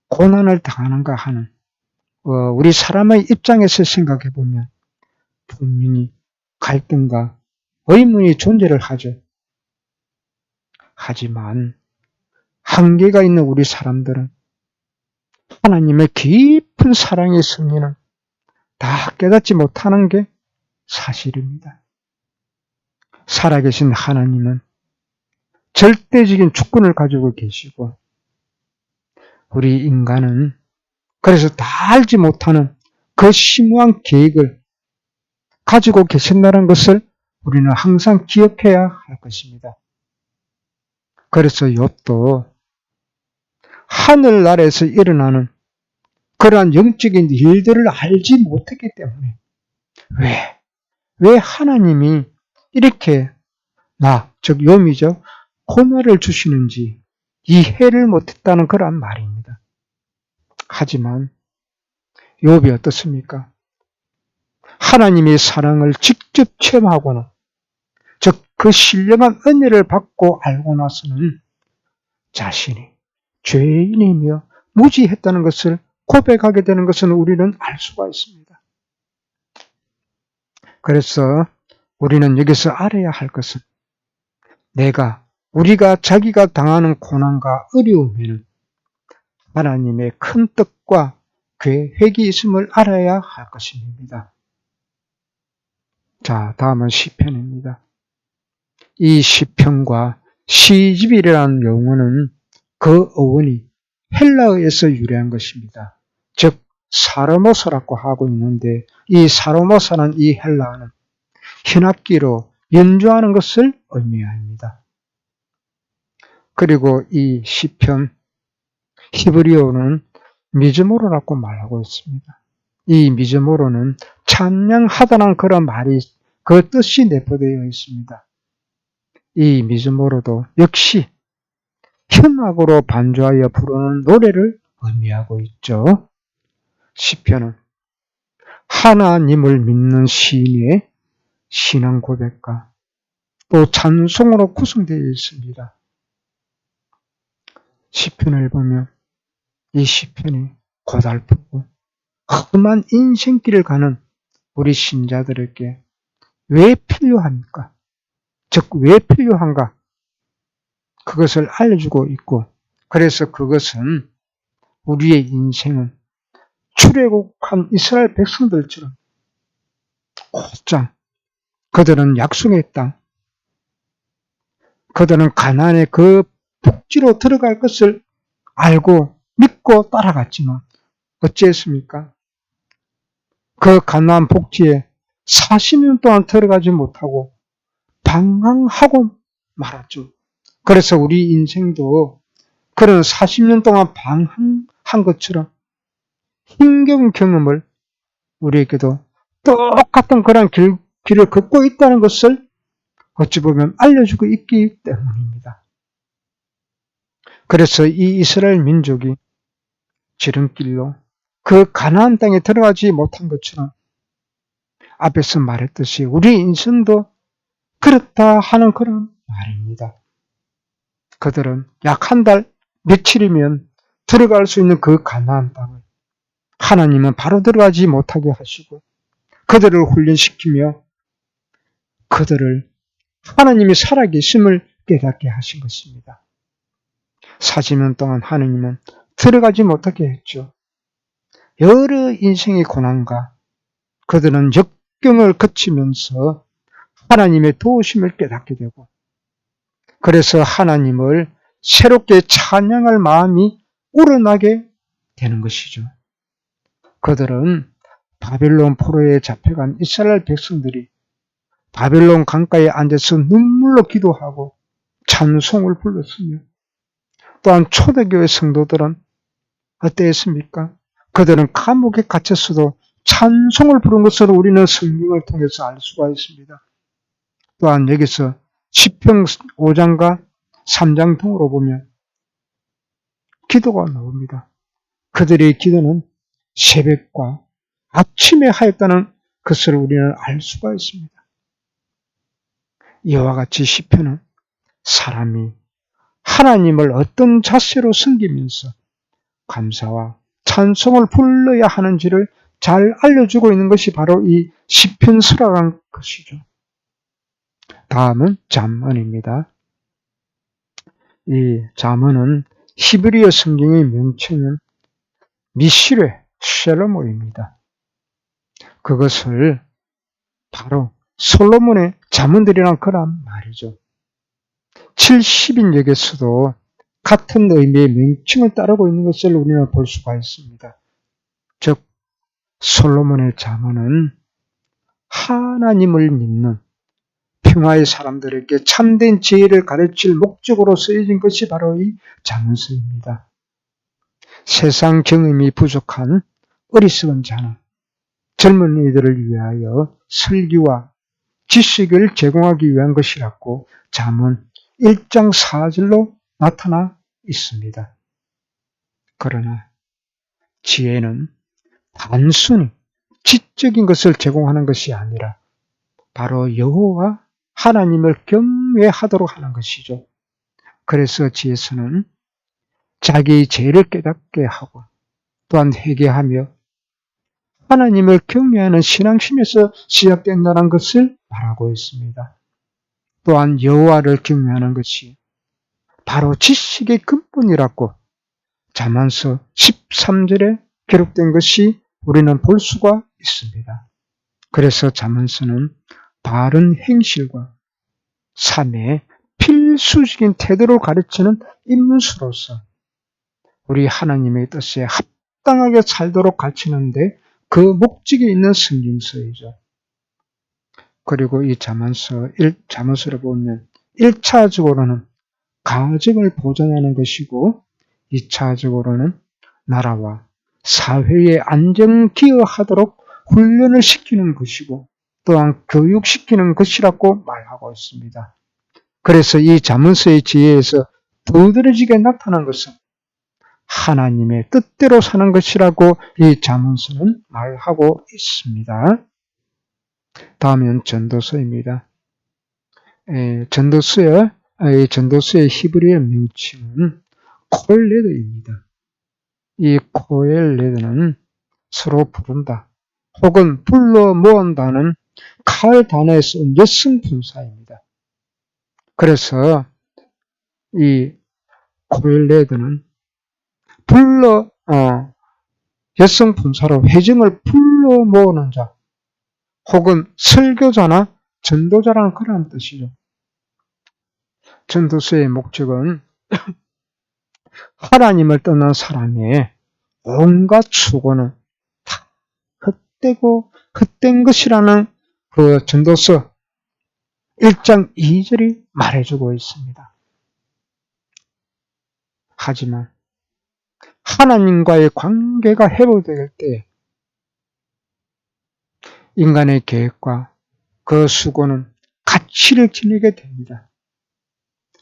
고난을 당하는가 하는 우리 사람의 입장에서 생각해 보면 분명히 갈등과 의문이 존재를 하죠. 하지만 한계가 있는 우리 사람들은 하나님의 깊은 사랑의 섭리는 다 깨닫지 못하는 게 사실입니다. 살아계신 하나님은 절대적인 주권을 가지고 계시고 우리 인간은 그래서 다 알지 못하는 그 심오한 계획을 가지고 계신다는 것을 우리는 항상 기억해야 할 것입니다. 그래서 욥도 하늘나라에서 일어나는 그러한 영적인 일들을 알지 못했기 때문에 왜 하나님이 이렇게 즉 욥이죠, 고난을 주시는지 이해를 못했다는 그런 말입니다. 하지만 욥이 어떻습니까? 하나님의 사랑을 직접 체험하고는 즉 그 신령한 은혜를 받고 알고 나서는 자신이 죄인이며 무지했다는 것을 고백하게 되는 것은 우리는 알 수가 있습니다. 그래서 우리는 여기서 알아야 할 것은 우리가 자기가 당하는 고난과 어려움에는 하나님의 큰 뜻과 계획이 있음을 알아야 할 것입니다. 자, 다음은 시편입니다. 이 시편과 시집이라는 용어는 그 어원이 헬라어에서 유래한 것입니다. 즉 사르모서라고 하고 있는데 이 사르모서는 이 헬라어는 현악기로 연주하는 것을 의미합니다. 그리고 이 시편 히브리어는 미즈모로라고 말하고 있습니다. 이 미즈모로는 찬양하다는 그런 말이 그 뜻이 내포되어 있습니다. 이 미즈모로도 역시 현악으로 반주하여 부르는 노래를 의미하고 있죠. 시편은 하나님을 믿는 시인의 신앙 고백과 또 찬송으로 구성되어 있습니다. 시편을 보면 이 시편이 고달프고 험한 인생길을 가는 우리 신자들에게 왜 필요합니까? 즉 왜 필요한가? 그것을 알려주고 있고, 그래서 그것은 우리의 인생은 출애굽한 이스라엘 백성들처럼 곧장 그들은 약속의 땅, 그들은 가나안의 그 복지로 들어갈 것을 알고 믿고 따라갔지만 어찌했습니까? 그 가나안 복지에 40년 동안 들어가지 못하고 방황하고 말았죠. 그래서 우리 인생도 그런 40년 동안 방황한 것처럼 힘겨운 경험을 우리에게도 똑같은 그런 길을 걷고 있다는 것을 어찌 보면 알려주고 있기 때문입니다. 그래서 이 이스라엘 민족이 지름길로 그 가나안 땅에 들어가지 못한 것처럼 앞에서 말했듯이 우리 인생도 그렇다 하는 그런 말입니다. 그들은 약 한 달 며칠이면 들어갈 수 있는 그 가나안 땅을 하나님은 바로 들어가지 못하게 하시고 그들을 훈련시키며 그들을 하나님이 살아계심을 깨닫게 하신 것입니다. 40년 동안 하나님은 들어가지 못하게 했죠. 여러 인생의 고난과 그들은 역경을 거치면서 하나님의 도우심을 깨닫게 되고 그래서 하나님을 새롭게 찬양할 마음이 우러나게 되는 것이죠. 그들은 바벨론 포로에 잡혀간 이스라엘 백성들이 바벨론 강가에 앉아서 눈물로 기도하고 찬송을 불렀으며 또한 초대교회 성도들은 어땠습니까? 그들은 감옥에 갇혔어도 찬송을 부른 것을 우리는 성경을 통해서 알 수가 있습니다. 또한 여기서 시편 5장과 3장 등으로 보면 기도가 나옵니다. 그들의 기도는 새벽과 아침에 하였다는 것을 우리는 알 수가 있습니다. 이와 같이 시편은 사람이 하나님을 어떤 자세로 섬기면서 감사와 찬송을 불러야 하는지를 잘 알려주고 있는 것이 바로 이 시편서라는 것이죠. 다음은 잠언입니다. 이 잠언은 히브리어 성경의 명칭은 미시레 셀로모입니다. 그것을 바로 솔로몬의 잠언들이란 거란 말이죠. 70인역에서도 같은 의미의 명칭을 따르고 있는 것을 우리는 볼 수가 있습니다. 즉 솔로몬의 잠언은 하나님을 믿는 평화의 사람들에게 참된 지혜를 가르칠 목적으로 쓰여진 것이 바로 이 잠언서입니다. 세상 경험이 부족한 어리석은 자나 젊은이들을 위하여 설교와 지식을 제공하기 위한 것이라고 잠언 1장 4절로 나타나 있습니다. 그러나 지혜는 단순히 지적인 것을 제공하는 것이 아니라 바로 여호와 하나님을 경외하도록 하는 것이죠. 그래서 지혜서는 자기의 죄를 깨닫게 하고 또한 회개하며 하나님을 경외하는 신앙심에서 시작된다는 것을 말하고 있습니다. 또한 여호와를 경외하는 것이 바로 지식의 근본이라고 잠언서 13절에 기록된 것이 우리는 볼 수가 있습니다. 그래서 잠언서는 바른 행실과 삶의 필수적인 태도를 가르치는 인문서로서 우리 하나님의 뜻에 합당하게 살도록 가르치는데 그 목적이 있는 성경서이죠. 그리고 이 잠언서를 보면 1차적으로는 가정을 보존하는 것이고 2차적으로는 나라와 사회의 안정 기여하도록 훈련을 시키는 것이고 또한 교육시키는 것이라고 말하고 있습니다. 그래서 이 잠언서의 지혜에서 두드러지게 나타난 것은 하나님의 뜻대로 사는 것이라고 이 잠언서는 말하고 있습니다. 다음은 전도서입니다. 전도서의 히브리어 명칭은 코엘레드입니다. 이 코엘레드는 서로 부른다 혹은 불러 모은다는 칼 단어에서 온 여성 분사입니다. 그래서 이 코엘레드는 여성 분사로 회중을 불러 모으는 자 혹은 설교자나 전도자라는 그런 뜻이죠. 전도서의 목적은 하나님을 떠난 사람의 온갖 수고는 다 헛된 것이라는 그 전도서 1장 2절이 말해주고 있습니다. 하지만 하나님과의 관계가 회복될 때 인간의 계획과 그 수고는 가치를 지니게 됩니다.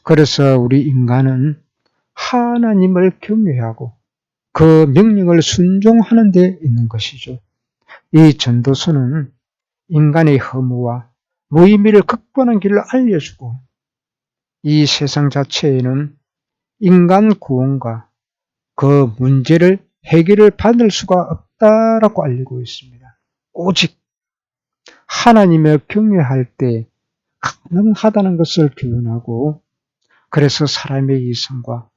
그래서 우리 인간은 하나님을 경외하고 그 명령을 순종하는 데 있는 것이죠. 이 전도서는 인간의 허무와 무의미를 극복하는 길을 알려주고 이 세상 자체에는 인간 구원과 그 문제를 해결을 받을 수가 없다라고 알리고 있습니다. 오직 하나님을 경외할 때 가능하다는 것을 교훈하고 그래서 사람의 이성과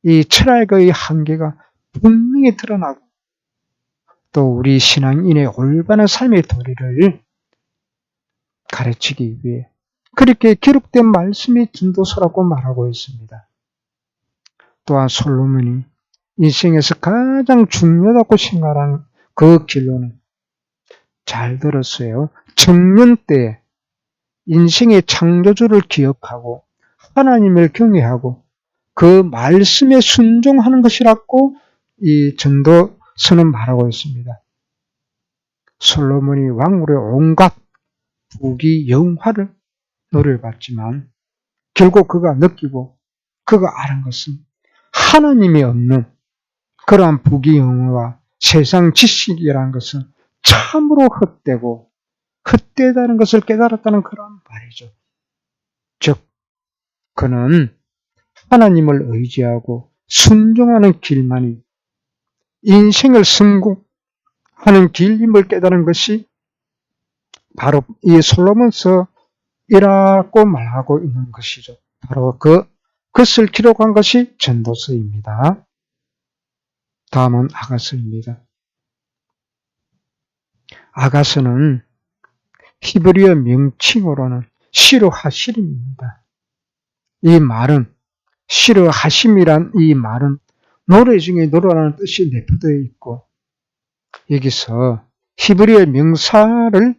이 철학의 한계가 분명히 드러나고 또 우리 신앙인의 올바른 삶의 도리를 가르치기 위해 그렇게 기록된 말씀이 전도서라고 말하고 있습니다. 또한 솔로몬이 인생에서 가장 중요하다고 생각하는 그 길로는 잘 들었어요. 청년 때 인생의 창조주를 기억하고 하나님을 경외하고 그 말씀에 순종하는 것이라고 이 전도서는 말하고 있습니다. 솔로몬이 왕으로의 온갖 부귀 영화를 노려봤지만 결국 그가 느끼고 그가 아는 것은 하나님이 없는 그러한 부귀 영화와 세상 지식이라는 것은 참으로 헛되고 헛되다는 것을 깨달았다는 그런 말이죠. 즉 그는 하나님을 의지하고 순종하는 길만이 인생을 성공하는 길임을 깨달은 것이 바로 이 솔로몬서이라고 말하고 있는 것이죠. 바로 그것을 기록한 것이 전도서입니다. 다음은 아가서입니다. 아가서는 히브리어 명칭으로는 시르하심입니다. 이 말은 시르하심이란 이 말은 노래 중에 노래라는 뜻이 내포되어 있고 여기서 히브리어 명사를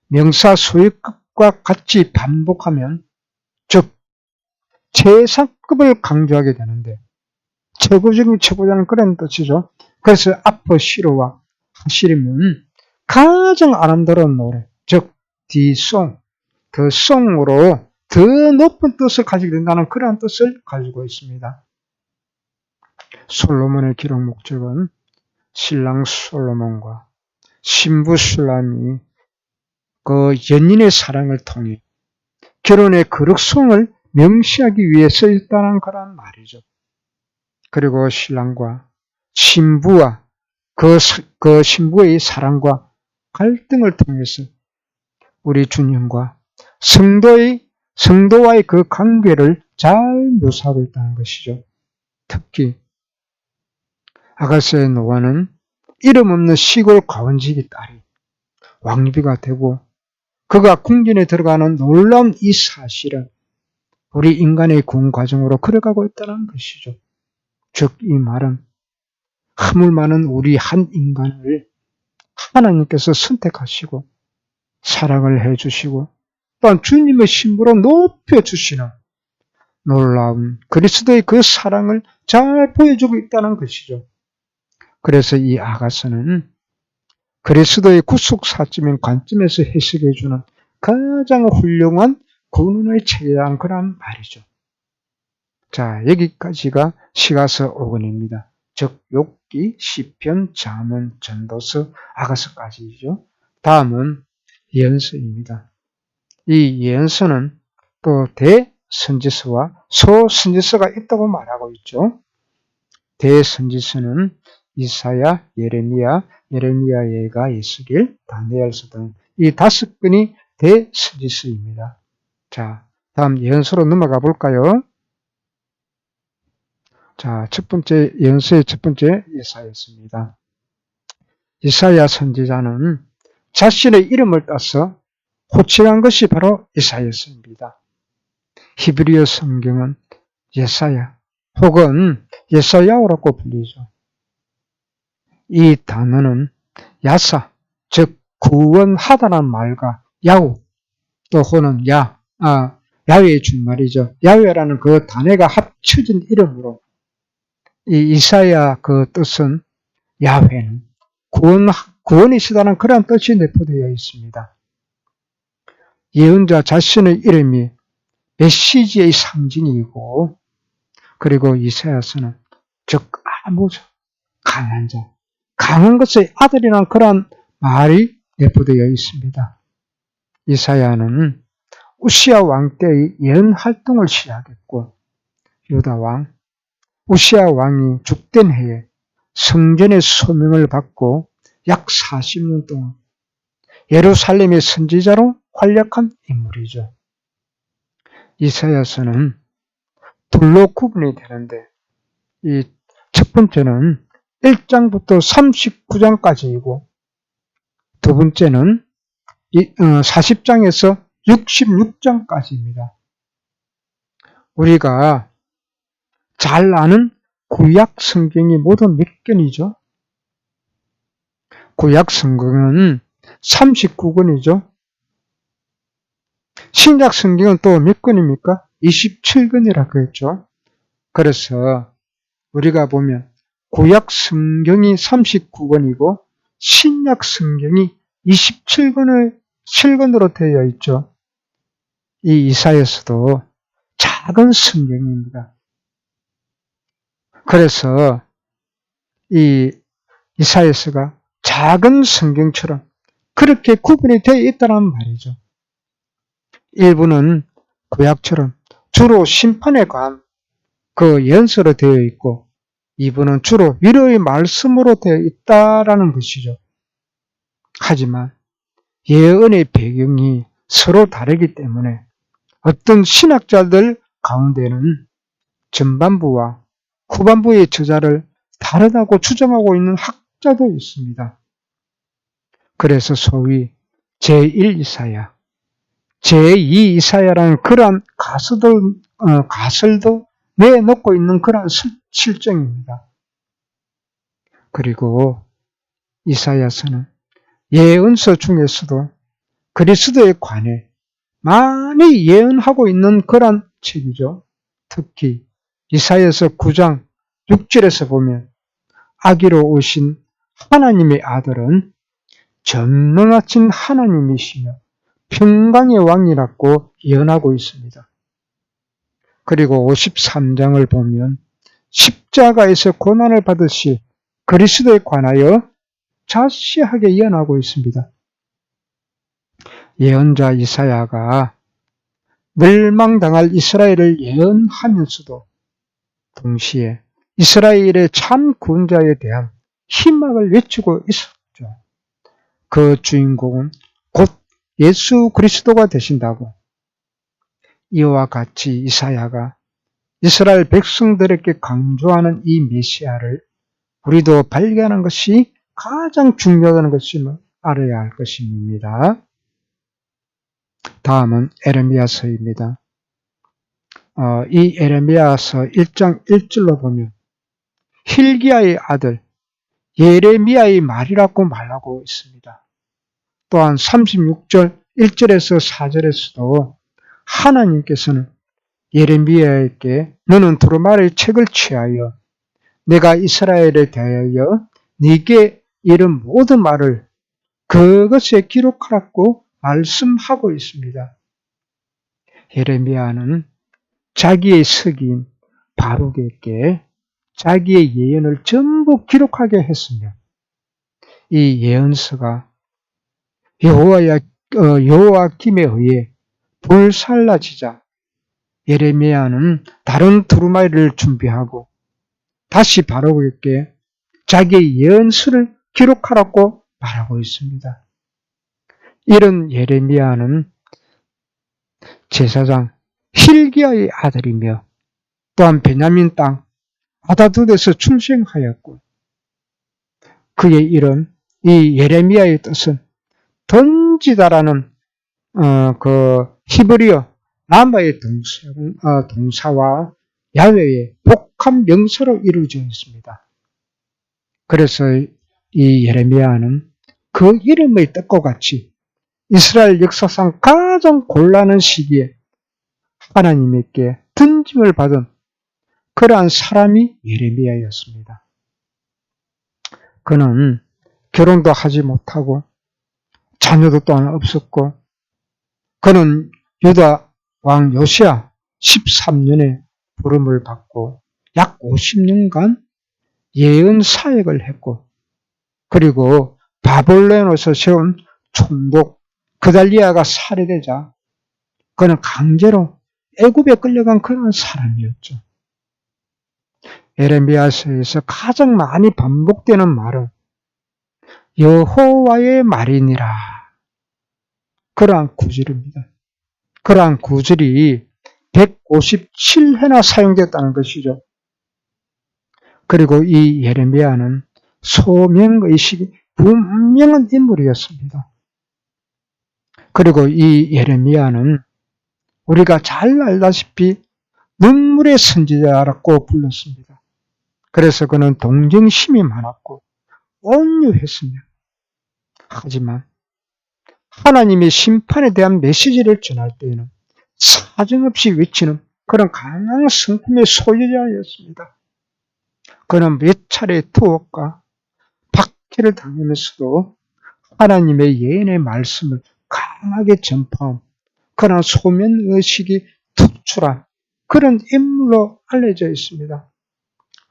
명사 소유급과 같이 반복하면 즉 최상급을 강조하게 되는데 최고적인 최고자는 그런 뜻이죠. 그래서 앞의 시로와 하시림은 가장 아름다운 노래, 즉 디송, 더 송으로 더 높은 뜻을 가지게 된다는 그러한 뜻을 가지고 있습니다. 솔로몬의 기록 목적은 신랑 솔로몬과 신부 술람이 그 연인의 사랑을 통해 결혼의 거룩성을 명시하기 위해 쓰였다는 그런 말이죠. 그리고 신랑과 신부와 그 신부의 사랑과 갈등을 통해서 우리 주님과 성도와의 그 관계를 잘 묘사하고 있다는 것이죠. 특히 아가서의 노아는 이름 없는 시골 가원지기 딸이 왕비가 되고 그가 궁전에 들어가는 놀라운 이 사실은 우리 인간의 구원 과정으로 걸어가고 있다는 것이죠. 즉 이 말은 허물 많은 우리 한 인간을 하나님께서 선택하시고 사랑을 해주시고 또한 주님의 신부로 높여주시는 놀라운 그리스도의 그 사랑을 잘 보여주고 있다는 것이죠. 그래서 이 아가서는 그리스도의 구속사점인 관점에서 해석해주는 가장 훌륭한 구원의 체계라는 그런 말이죠. 자, 여기까지가 시가서 5권입니다. 즉 욥기, 시편, 잠언, 전도서, 아가서까지죠. 다음은 예언서입니다. 이 예언서는 또 대선지서와 소선지서가 있다고 말하고 있죠. 대선지서는 이사야, 예레미야, 예가 예수길, 다니엘서 등 이 5권이 대선지서입니다. 자, 다음 예언서로 넘어가 볼까요? 자, 첫 번째 예언서의 첫 번째 이사야였습니다. 이사야 선지자는 자신의 이름을 따서 호칭한 것이 바로 이사야서입니다. 히브리어 성경은 예사야 혹은 예사야오라고 불리죠. 이 단어는 야사, 즉 구원하다는 말과 야후 또 혹은 야훼의 준말이죠. 야훼라는 그 단어가 합쳐진 이름으로 이 이사야 그 뜻은 야훼는 구원이시다는 그런 뜻이 내포되어 있습니다. 예언자 자신의 이름이 메시지의 상징이고 그리고 이사야서는 즉 아무죠. 강한 자, 강한 것의 아들이라는 그런 말이 내포되어 있습니다. 이사야는 우시야 왕 때의 예언 활동을 시작했고 유다 왕, 우시야 왕이 죽던 해에 성전의 소명을 받고 약 40년 동안 예루살렘의 선지자로 활약한 인물이죠. 이사야서는 둘로 구분이 되는데 이 첫 번째는 1장부터 39장까지이고 두 번째는 40장에서 66장까지입니다. 우리가 잘 아는 구약 성경이 모두 몇 권이죠? 구약 성경은 39권이죠. 신약 성경은 또 몇 권입니까? 27권이라고 했죠. 그래서 우리가 보면 구약 성경이 39권이고 신약 성경이 27권으로 되어 있죠. 이 이사야서도 작은 성경입니다. 그래서 이 이사야서가 작은 성경처럼 그렇게 구분이 되어 있다는 말이죠. 일부는 구약처럼 주로 심판에 관한 그 연서로 되어 있고, 이부는 주로 위로의 말씀으로 되어 있다라는 것이죠. 하지만 예언의 배경이 서로 다르기 때문에 어떤 신학자들 가운데는 전반부와 후반부의 저자를 다르다고 주장하고 있는 학자도 있습니다. 그래서 소위 제1 이사야, 제2 이사야라는 그러한 가설도 내놓고 있는 그러한 실정입니다. 그리고 이사야서는 예언서 중에서도 그리스도에 관해 많이 예언하고 있는 그러한 책이죠. 특히 이사야서 9장 6절에서 보면 아기로 오신 하나님의 아들은 전능하신 하나님이시며 평강의 왕이라고 예언하고 있습니다. 그리고 53장을 보면 십자가에서 고난을 받으시 그리스도에 관하여 자세하게 예언하고 있습니다. 예언자 이사야가 멸망당할 이스라엘을 예언하면서도 동시에 이스라엘의 참 구원자에 대한 희망을 외치고 있었죠. 그 주인공은 곧 예수 그리스도가 되신다고. 이와 같이 이사야가 이스라엘 백성들에게 강조하는 이 메시아를 우리도 발견하는 것이 가장 중요하다는 것을 알아야 할 것입니다. 다음은 에레미야서입니다. 이 에레미야서 1장 1절로 보면 hil기야의 아들 예레미야의 말이라고 말하고 있습니다. 또한 36절 1절에서 4절에서도 하나님께서는 예레미야에게 너는 두루마리 책을 취하여 내가 이스라엘에 대하여 네게 이른 모든 말을 그것에 기록하라고 말씀하고 있습니다. 예레미야는 자기의 서기인 바룩에게 자기의 예언을 전부 기록하게 했으며 이 예언서가 여호와김에 의해 불살라지자 예레미야는 다른 두루마리를 준비하고 다시 바룩에게 자기의 예언서를 기록하라고 말하고 있습니다. 이런 예레미야는 제사장 hil기야의 아들이며 또한 베냐민 땅 아다돗에서 출생하였고 그의 이름 이 예레미야의 뜻은 던지다라는 그 히브리어 라마의 동사와 야훼의 복합 명사로 이루어져 있습니다. 그래서 이 예레미야는 그 이름의 뜻과 같이 이스라엘 역사상 가장 곤란한 시기에 하나님께 던짐을 받은 그러한 사람이 예레미야였습니다. 그는 결혼도 하지 못하고 자녀도 또한 없었고 그는 유다 왕 요시야 13년에 부름을 받고 약 50년간 예언 사역을 했고 그리고 바벨론에서 세운 총독 그달리아가 살해되자 그는 강제로 애굽에 끌려간 그런 사람이었죠. 에레미야서에서 가장 많이 반복되는 말은 여호와의 말이니라. 그러한 구절입니다. 그러한 구절이 157회나 사용됐다는 것이죠. 그리고 이 예레미야는 소명의식이 분명한 인물이었습니다. 그리고 이 예레미야는 우리가 잘 알다시피 눈물의 선지자라고 불렀습니다. 그래서 그는 동정심이 많았고 온유했으며 하지만 하나님의 심판에 대한 메시지를 전할 때에는 사정없이 외치는 그런 강한 성품의 소유자였습니다. 그는 몇 차례 투옥과 박해를 당하면서도 하나님의 예언의 말씀을 강하게 전파한 그러나 소면의식이 특출한 그런 인물로 알려져 있습니다.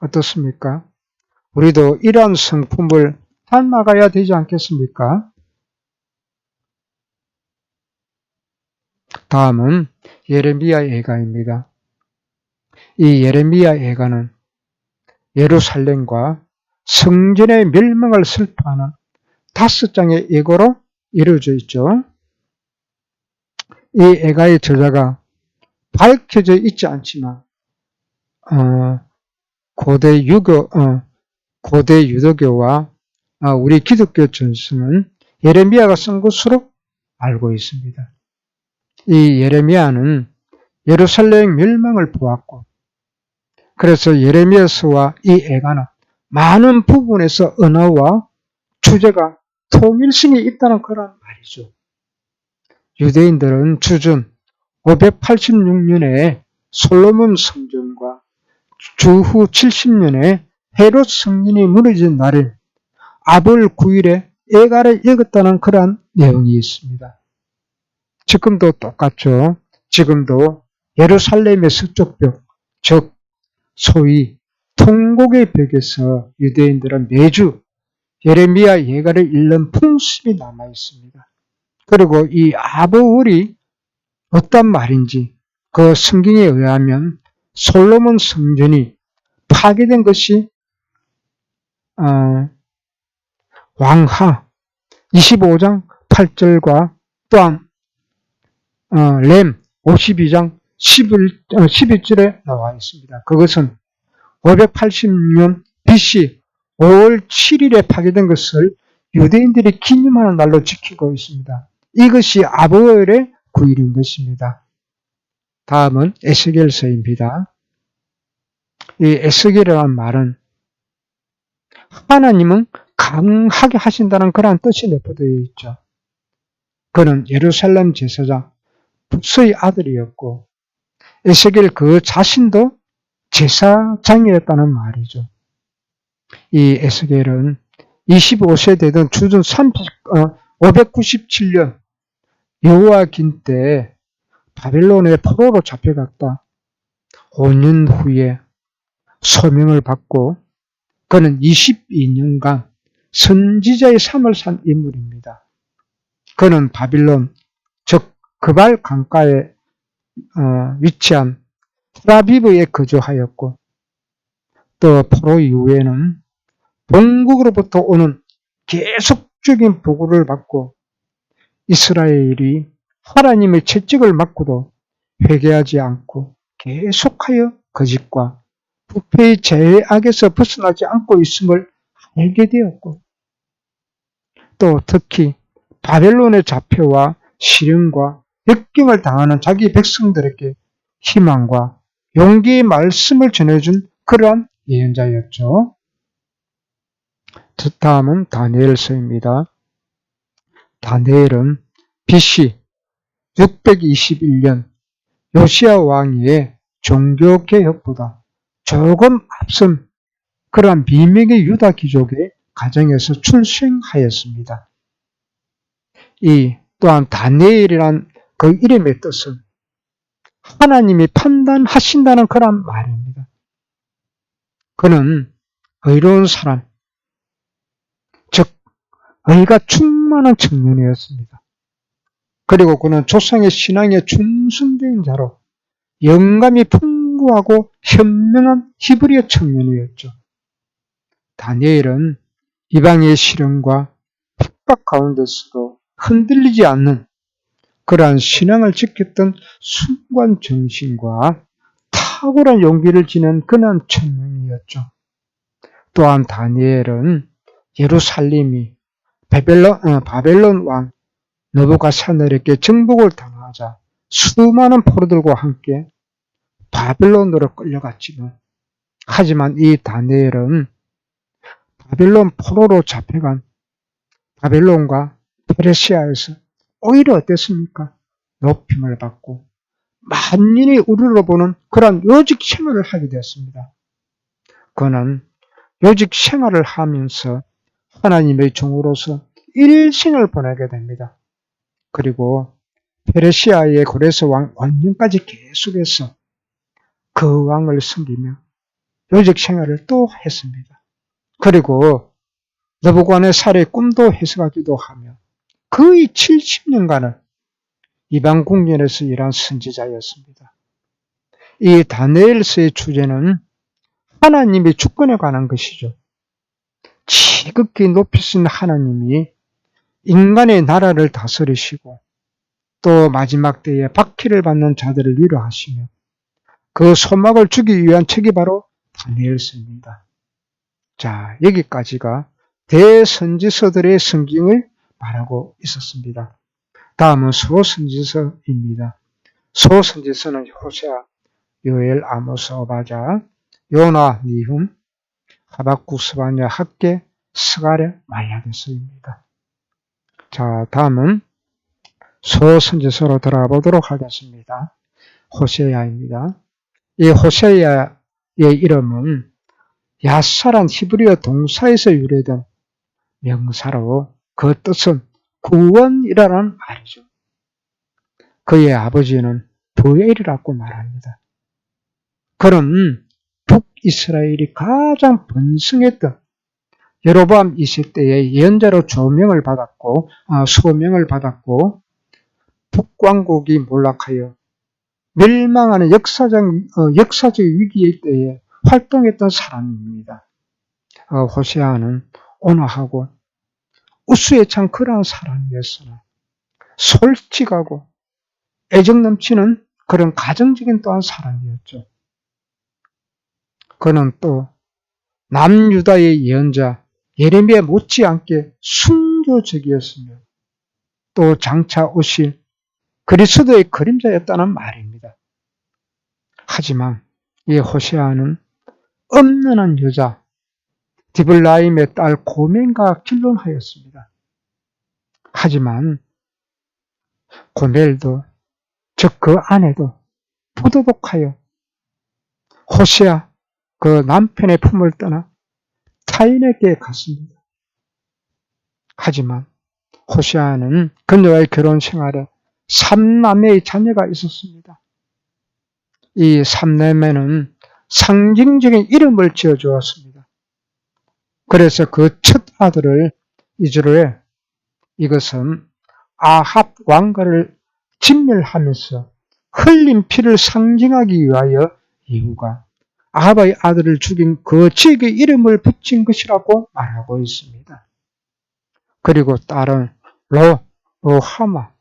어떻습니까? 우리도 이러한 성품을 닮아가야 되지 않겠습니까? 다음은 예레미야 예가입니다. 이 예레미야 예가는 예루살렘과 성전의 멸망을 슬퍼하는 5장의 예고로 이루어져 있죠. 이 예가의 저자가 밝혀져 있지 않지만 고대 유대교와 우리 기독교 전승은 예레미야가 쓴 것으로 알고 있습니다. 이 예레미야는 예루살렘 멸망을 보았고 그래서 예레미야서와 이 예가는 많은 부분에서 언어와 주제가 통일성이 있다는 그런 말이죠. 유대인들은 주전 586년에 솔로몬 성전과 주후 70년에 헤롯 성전이 무너진 날을 아볼 9일에 예가를 읽었다는 그런 내용이 있습니다. 지금도 똑같죠. 지금도 예루살렘의 서쪽 벽, 즉 소위 통곡의 벽에서 유대인들은 매주 예레미야 예가를 읽는 풍습이 남아 있습니다. 그리고 이 아볼이 어떤 말인지 그 성경에 의하면 솔로몬 성전이 파괴된 것이 왕하 25장 8절과 또한 렘 52장 11절에 나와 있습니다. 그것은 586년 BC 5월 7일에 파괴된 것을 유대인들이 기념하는 날로 지키고 있습니다. 이것이 아볼의 9일인 것입니다. 다음은 에스겔서입니다. 이 에스겔이라는 말은 하나님은 강하게 하신다는 그런 뜻이 내포되어 있죠. 그는 예루살렘 제사장 북서의 아들이었고 에스겔 그 자신도 제사장이었다는 말이죠. 이 에스겔은 25세 되던 주전 597년 여호와긴 때 바벨론의 포로로 잡혀갔다. 5년 후에 소명을 받고 그는 22년간 선지자의 삶을 산 인물입니다. 그는 바빌론, 즉 그발 강가에 위치한 텔아비브에 거주하였고 또 포로 이후에는 본국으로부터 오는 계속적인 보고를 받고 이스라엘이 하나님의 채찍을 맞고도 회개하지 않고 계속하여 거짓과 부패의 죄악에서 벗어나지 않고 있음을 알게 되었고 또 특히 바벨론의 자폐와 시련과 역경을 당하는 자기 백성들에게 희망과 용기의 말씀을 전해준 그러한 예언자였죠. 다음은 다니엘서입니다. 다니엘은 BC 621년 요시야 왕의 종교개혁보다 조금 앞선 그러한 비명의 유다 귀족의 가정에서 출생하였습니다. 이 또한 다니엘이란 그 이름의 뜻은 하나님이 판단하신다는 그런 말입니다. 그는 의로운 사람, 즉 의가 충만한 청년이었습니다. 그리고 그는 조상의 신앙에 충성된 자로 영감이 풍부하고 현명한 히브리어 청년이었죠. 다니엘은 이방의 시련과 핍박 가운데서도 흔들리지 않는 그러한 신앙을 지켰던 순관 정신과 탁월한 용기를 지닌 그런 청년이었죠. 또한 다니엘은 예루살렘이 바벨론 왕 느부갓네살에게 정복을 당하자 수많은 포로들과 함께 바벨론으로 끌려갔지만 하지만 이 다니엘은 바벨론 포로로 잡혀간 바벨론과 페르시아에서 오히려 어땠습니까? 높임을 받고 만인이 우러러보는 그런 요직 생활을 하게 되었습니다. 그는 요직 생활을 하면서 하나님의 종으로서 일생을 보내게 됩니다. 그리고 페르시아의 고레스 왕 왕년까지 계속해서 그 왕을 섬기며 요직 생활을 또 했습니다. 그리고 느부갓네살의 꿈도 해석하기도 하며 거의 70년간을 이방 궁전에서 일한 선지자였습니다. 이 다니엘서의 주제는 하나님의 주권에 관한 것이죠. 지극히 높이신 하나님이 인간의 나라를 다스리시고 또 마지막 때에 박해를 받는 자들을 위로하시며 그 소망을 주기 위한 책이 바로 다니엘서입니다. 자, 여기까지가 대선지서들의 성경을 말하고 있었습니다. 다음은 소선지서입니다. 소선지서는 호세아, 요엘, 아모스, 오바자, 요나, 니훔, 하박국, 스바냐, 학개, 스가랴, 말라기서입니다. 자, 다음은 소선지서로 들어가 보도록 하겠습니다. 호세아입니다. 이 호세아의 이름은 야사란 히브리어 동사에서 유래된 명사로 그 뜻은 구원이라는 말이죠. 그의 아버지는 부엘이라고 말합니다. 그는 북이스라엘이 가장 번성했던 여로보암 2세때의 예언자로 소명을 받았고 북왕국이 몰락하여 멸망하는 역사적 위기의 때에 활동했던 사람입니다. 호세아는 온화하고 우수에 찬 그러한 사람이었으나 솔직하고 애정 넘치는 그런 가정적인 또한 사람이었죠. 그는 또 남유다의 예언자 예레미야 못지않게 순교적이었으며 또 장차 오실 그리스도의 그림자였다는 말입니다. 하지만 이 호세아는 엄연한 여자 디블라임의 딸 고멜과 결혼하였습니다. 하지만 고멜도 즉 그 아내도 부도덕하여 호세아 그 남편의 품을 떠나 타인에게 갔습니다. 하지만 호세아는 그녀와의 결혼 생활에 3남매의 자녀가 있었습니다. 이 3남매는 상징적인 이름을 지어주었습니다. 그래서 그 첫 아들을 이즈라엘, 이것은 아합 왕가를 진멸하면서 흘린 피를 상징하기 위하여 예후가 아합의 아들을 죽인 그 지역의 이름을 붙인 것이라고 말하고 있습니다. 그리고 딸은 로하마,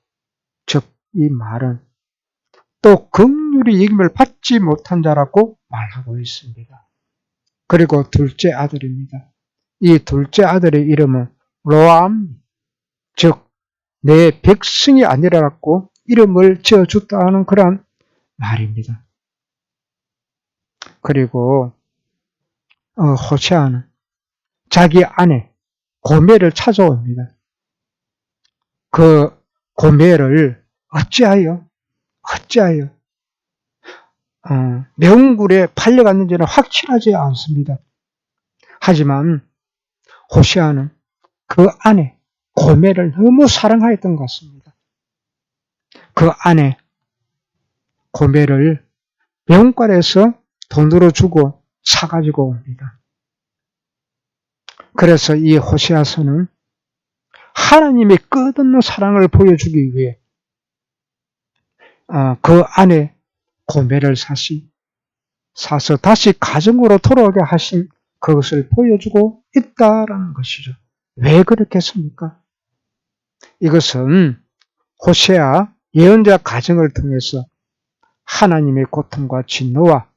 즉 이 말은 또 긍휼히 여김을 받지 못한 자라고 말하고 있습니다. 그리고 둘째 아들입니다. 이 둘째 아들의 이름은 로암, 즉 내 백성이 아니라고 이름을 지어줬다는 그런 말입니다. 그리고 호세아는 자기 아내 고멜을 찾아옵니다. 그 고멜을 어찌하여 매운굴에 팔려갔는지는 확실하지 않습니다. 하지만 호세아는 그 아내 고멜을 너무 사랑하였던 것 같습니다. 그 아내 고멜을 매운굴에서 돈으로 주고 사가지고 옵니다. 그래서 이 호세아서는 하나님의 끝없는 사랑을 보여주기 위해 그 아내 고멜을 사서 다시 가정으로 돌아오게 하신 그것을 보여주고 있다라는 것이죠. 왜 그렇게 했습니까? 이것은 호세아 예언자 가정을 통해서 하나님의 고통과 진노와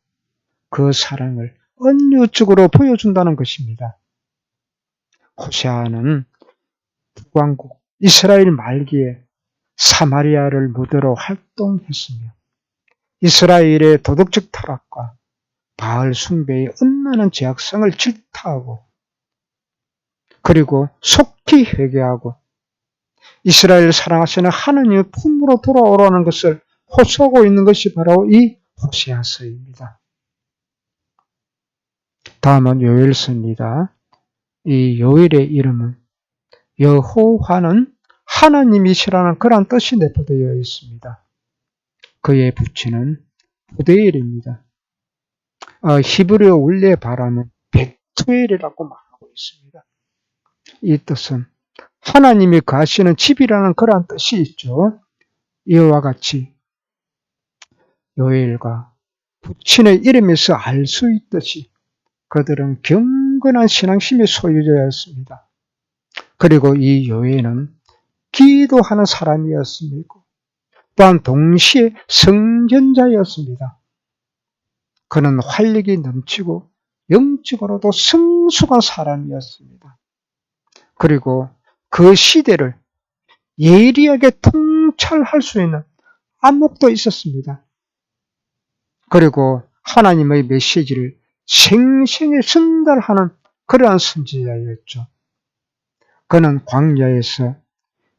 그 사랑을 은유적으로 보여준다는 것입니다. 호세아는 북왕국 이스라엘 말기에 사마리아를 무대로 활동했으며 이스라엘의 도덕적 타락과 바알 숭배의 엄연한 죄악성을 질타하고 그리고 속히 회개하고 이스라엘을 사랑하시는 하나님의 품으로 돌아오라는 것을 호소하고 있는 것이 바로 이 호세아서입니다. 다음은 요엘서입니다. 이 요엘의 이름은 여호와는 하나님이시라는 그런 뜻이 내포되어 있습니다. 그의 부친은 부데엘입니다. 히브리어 원래 발음은 베투엘이라고 말하고 있습니다. 이 뜻은 하나님이 거하시는 집이라는 그런 뜻이 있죠. 이와 같이 요엘과 부친의 이름에서 알 수 있듯이 그들은 경건한 신앙심의 소유자였습니다. 그리고 이 요엘은 기도하는 사람이었습니다. 또한 동시에 성전자였습니다. 그는 활력이 넘치고 영적으로도 성숙한 사람이었습니다. 그리고 그 시대를 예리하게 통찰할 수 있는 안목도 있었습니다. 그리고 하나님의 메시지를 생생히 전달하는 그러한 선지자였죠. 그는 광야에서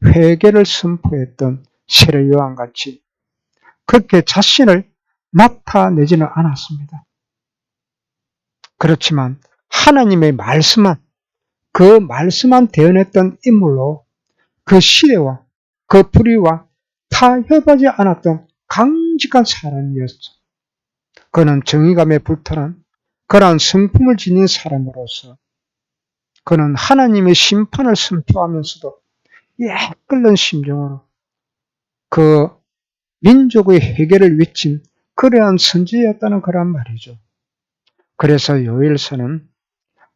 회개를 선포했던 세례 요한같이 그렇게 자신을 나타내지는 않았습니다. 그렇지만 하나님의 그 말씀만 대언했던 인물로 그 시대와 그 불의와 타협하지 않았던 강직한 사람이었죠. 그는 정의감에 불타는 그러한 성품을 지닌 사람으로서 그는 하나님의 심판을 선포하면서도 끓는 심정으로 그 민족의 해결을 외친 그러한 선지였다는 그런 말이죠. 그래서 요엘서는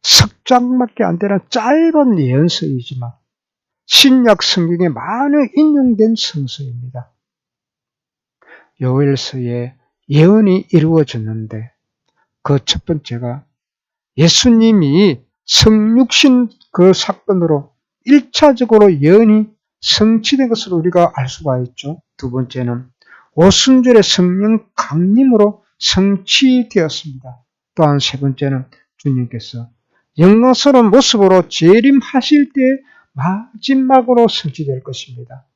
석장밖에 안 되는 짧은 예언서이지만 신약 성경에 많이 인용된 성서입니다. 요엘서에 예언이 이루어졌는데 그 첫 번째가 예수님이 성육신 그 사건으로 1차적으로 예언이 성취된 것으로 우리가 알 수가 있죠. 두 번째는 오순절의 성령 강림으로 성취되었습니다. 또한 세 번째는 주님께서 영광스러운 모습으로 재림하실 때 마지막으로 성취될 것입니다.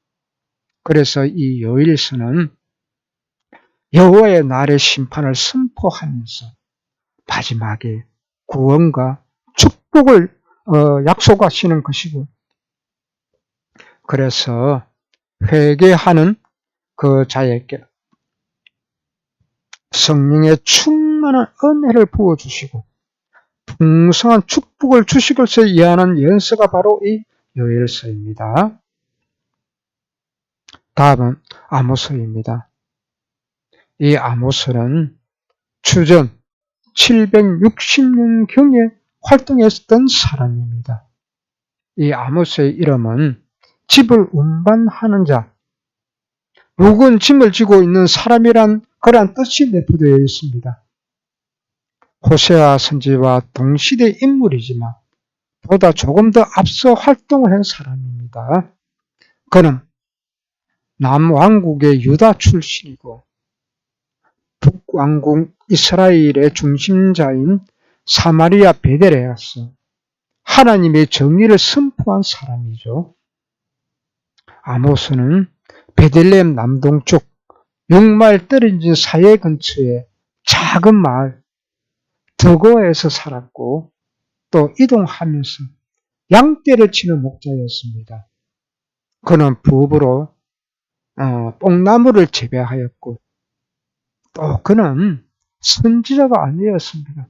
그래서 이 요일서는 여호와의 날의 심판을 선포하면서 마지막에 구원과 축복을 약속하시는 것이고, 그래서 회개하는 그 자에게 성령의 충만한 은혜를 부어주시고 풍성한 축복을 주실 것을 예언하는 예언서가 바로 이 요엘서입니다. 다음은 아모스입니다. 이 아모스는 주전 760년경에 활동했던 사람입니다. 이 아모스의 이름은 집을 운반하는 자, 무거운 짐을 지고 있는 사람이란 그러한 뜻이 내포되어 있습니다. 호세아 선지와 동시대 인물이지만 보다 조금 더 앞서 활동을 한 사람입니다. 그는 남왕국의 유다 출신이고 북왕국 이스라엘의 중심자인 사마리아 베델에서 하나님의 정의를 선포한 사람이죠. 아모스는 베들레헴 남동쪽 6마일 떨어진 사해 근처의 작은 마을 드고에서 살았고 또 이동하면서 양떼를 치는 목자였습니다. 그는 부업으로 뽕나무를 재배하였고 또 그는 선지자가 아니었습니다.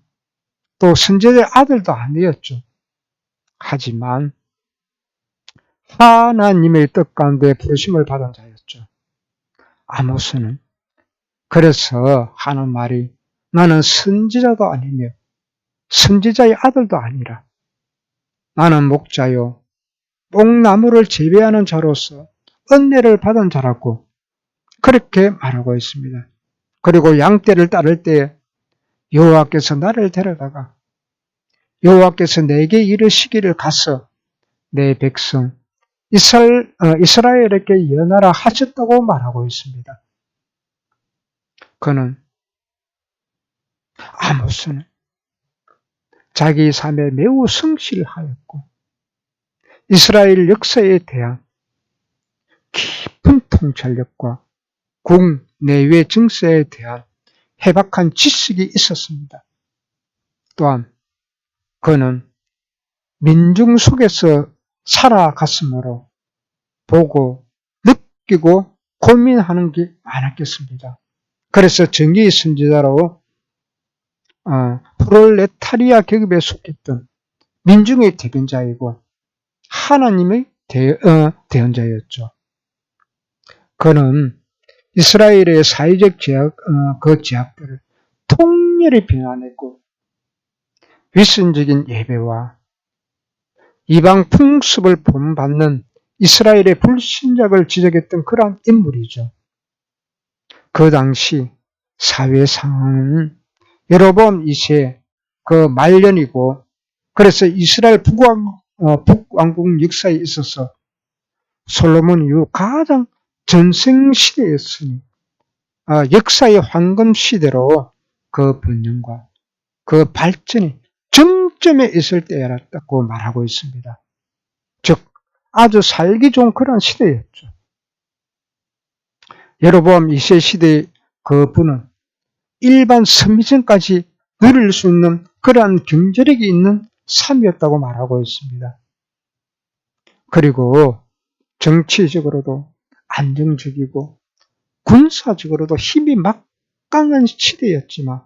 또 선지자의 아들도 아니었죠. 하지만 하나님의 뜻 가운데 부르심을 받은 자였죠. 아모스는 그래서 하는 말이 나는 선지자도 아니며 선지자의 아들도 아니라 나는 목자요 뽕나무를 재배하는 자로서 은혜를 받은 자라고 그렇게 말하고 있습니다. 그리고 양떼를 따를 때 여호와께서 나를 데려다가 여호와께서 내게 이르시기를 가서 내 백성 이스라엘에게 연하라 하셨다고 말하고 있습니다. 그는 아모스는 자기 삶에 매우 성실하였고 이스라엘 역사에 대한 깊은 통찰력과 국내외 정세에 대한 해박한 지식이 있었습니다. 또한 그는 민중 속에서 살아갔으므로 보고 느끼고 고민하는 게 많았겠습니다. 그래서 정의의 선지자로 프롤레타리아 계급에 속했던 민중의 대변자이고 하나님의 대언자였죠. 그는 이스라엘의 사회적 그 제약들을 통렬히 비난했고 위선적인 예배와 이방 풍습을 본받는 이스라엘의 불신작을 지적했던 그러한 인물이죠. 그 당시 사회 상황은 여로보암 2세 그 말년이고 그래서 이스라엘 북왕국 역사에 있어서 솔로몬 이후 가장 전생시대였으니 역사의 황금 시대로 그 번영과 그 발전이 정점에 있을 때였다고 말하고 있습니다. 즉 아주 살기 좋은 그런 시대였죠. 여로보암 2세 시대의 그 분은 일반 선미전까지 누릴 수 있는 그러한 경제력이 있는 삶이었다고 말하고 있습니다. 그리고 정치적으로도 안정적이고 군사적으로도 힘이 막강한 시대였지만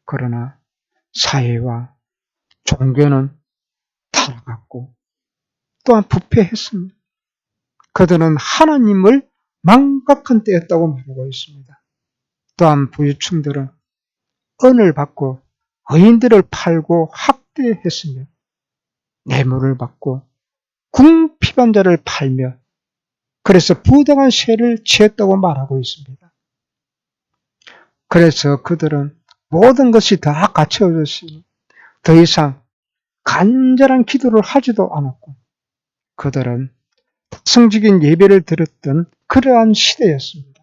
그러나 사회와 종교는 타락했고 또한 부패했습니다. 그들은 하나님을 망각한 때였다고 말하고 있습니다. 또한 부유층들은 은을 받고 의인들을 팔고 학대했으며 뇌물을 받고 궁핍한 자를 팔며 그래서 부당한 세를 취했다고 말하고 있습니다. 그래서 그들은 모든 것이 다 갖춰졌으니 더 이상 간절한 기도를 하지도 않았고 그들은 특성적인 예배를 드렸던 그러한 시대였습니다.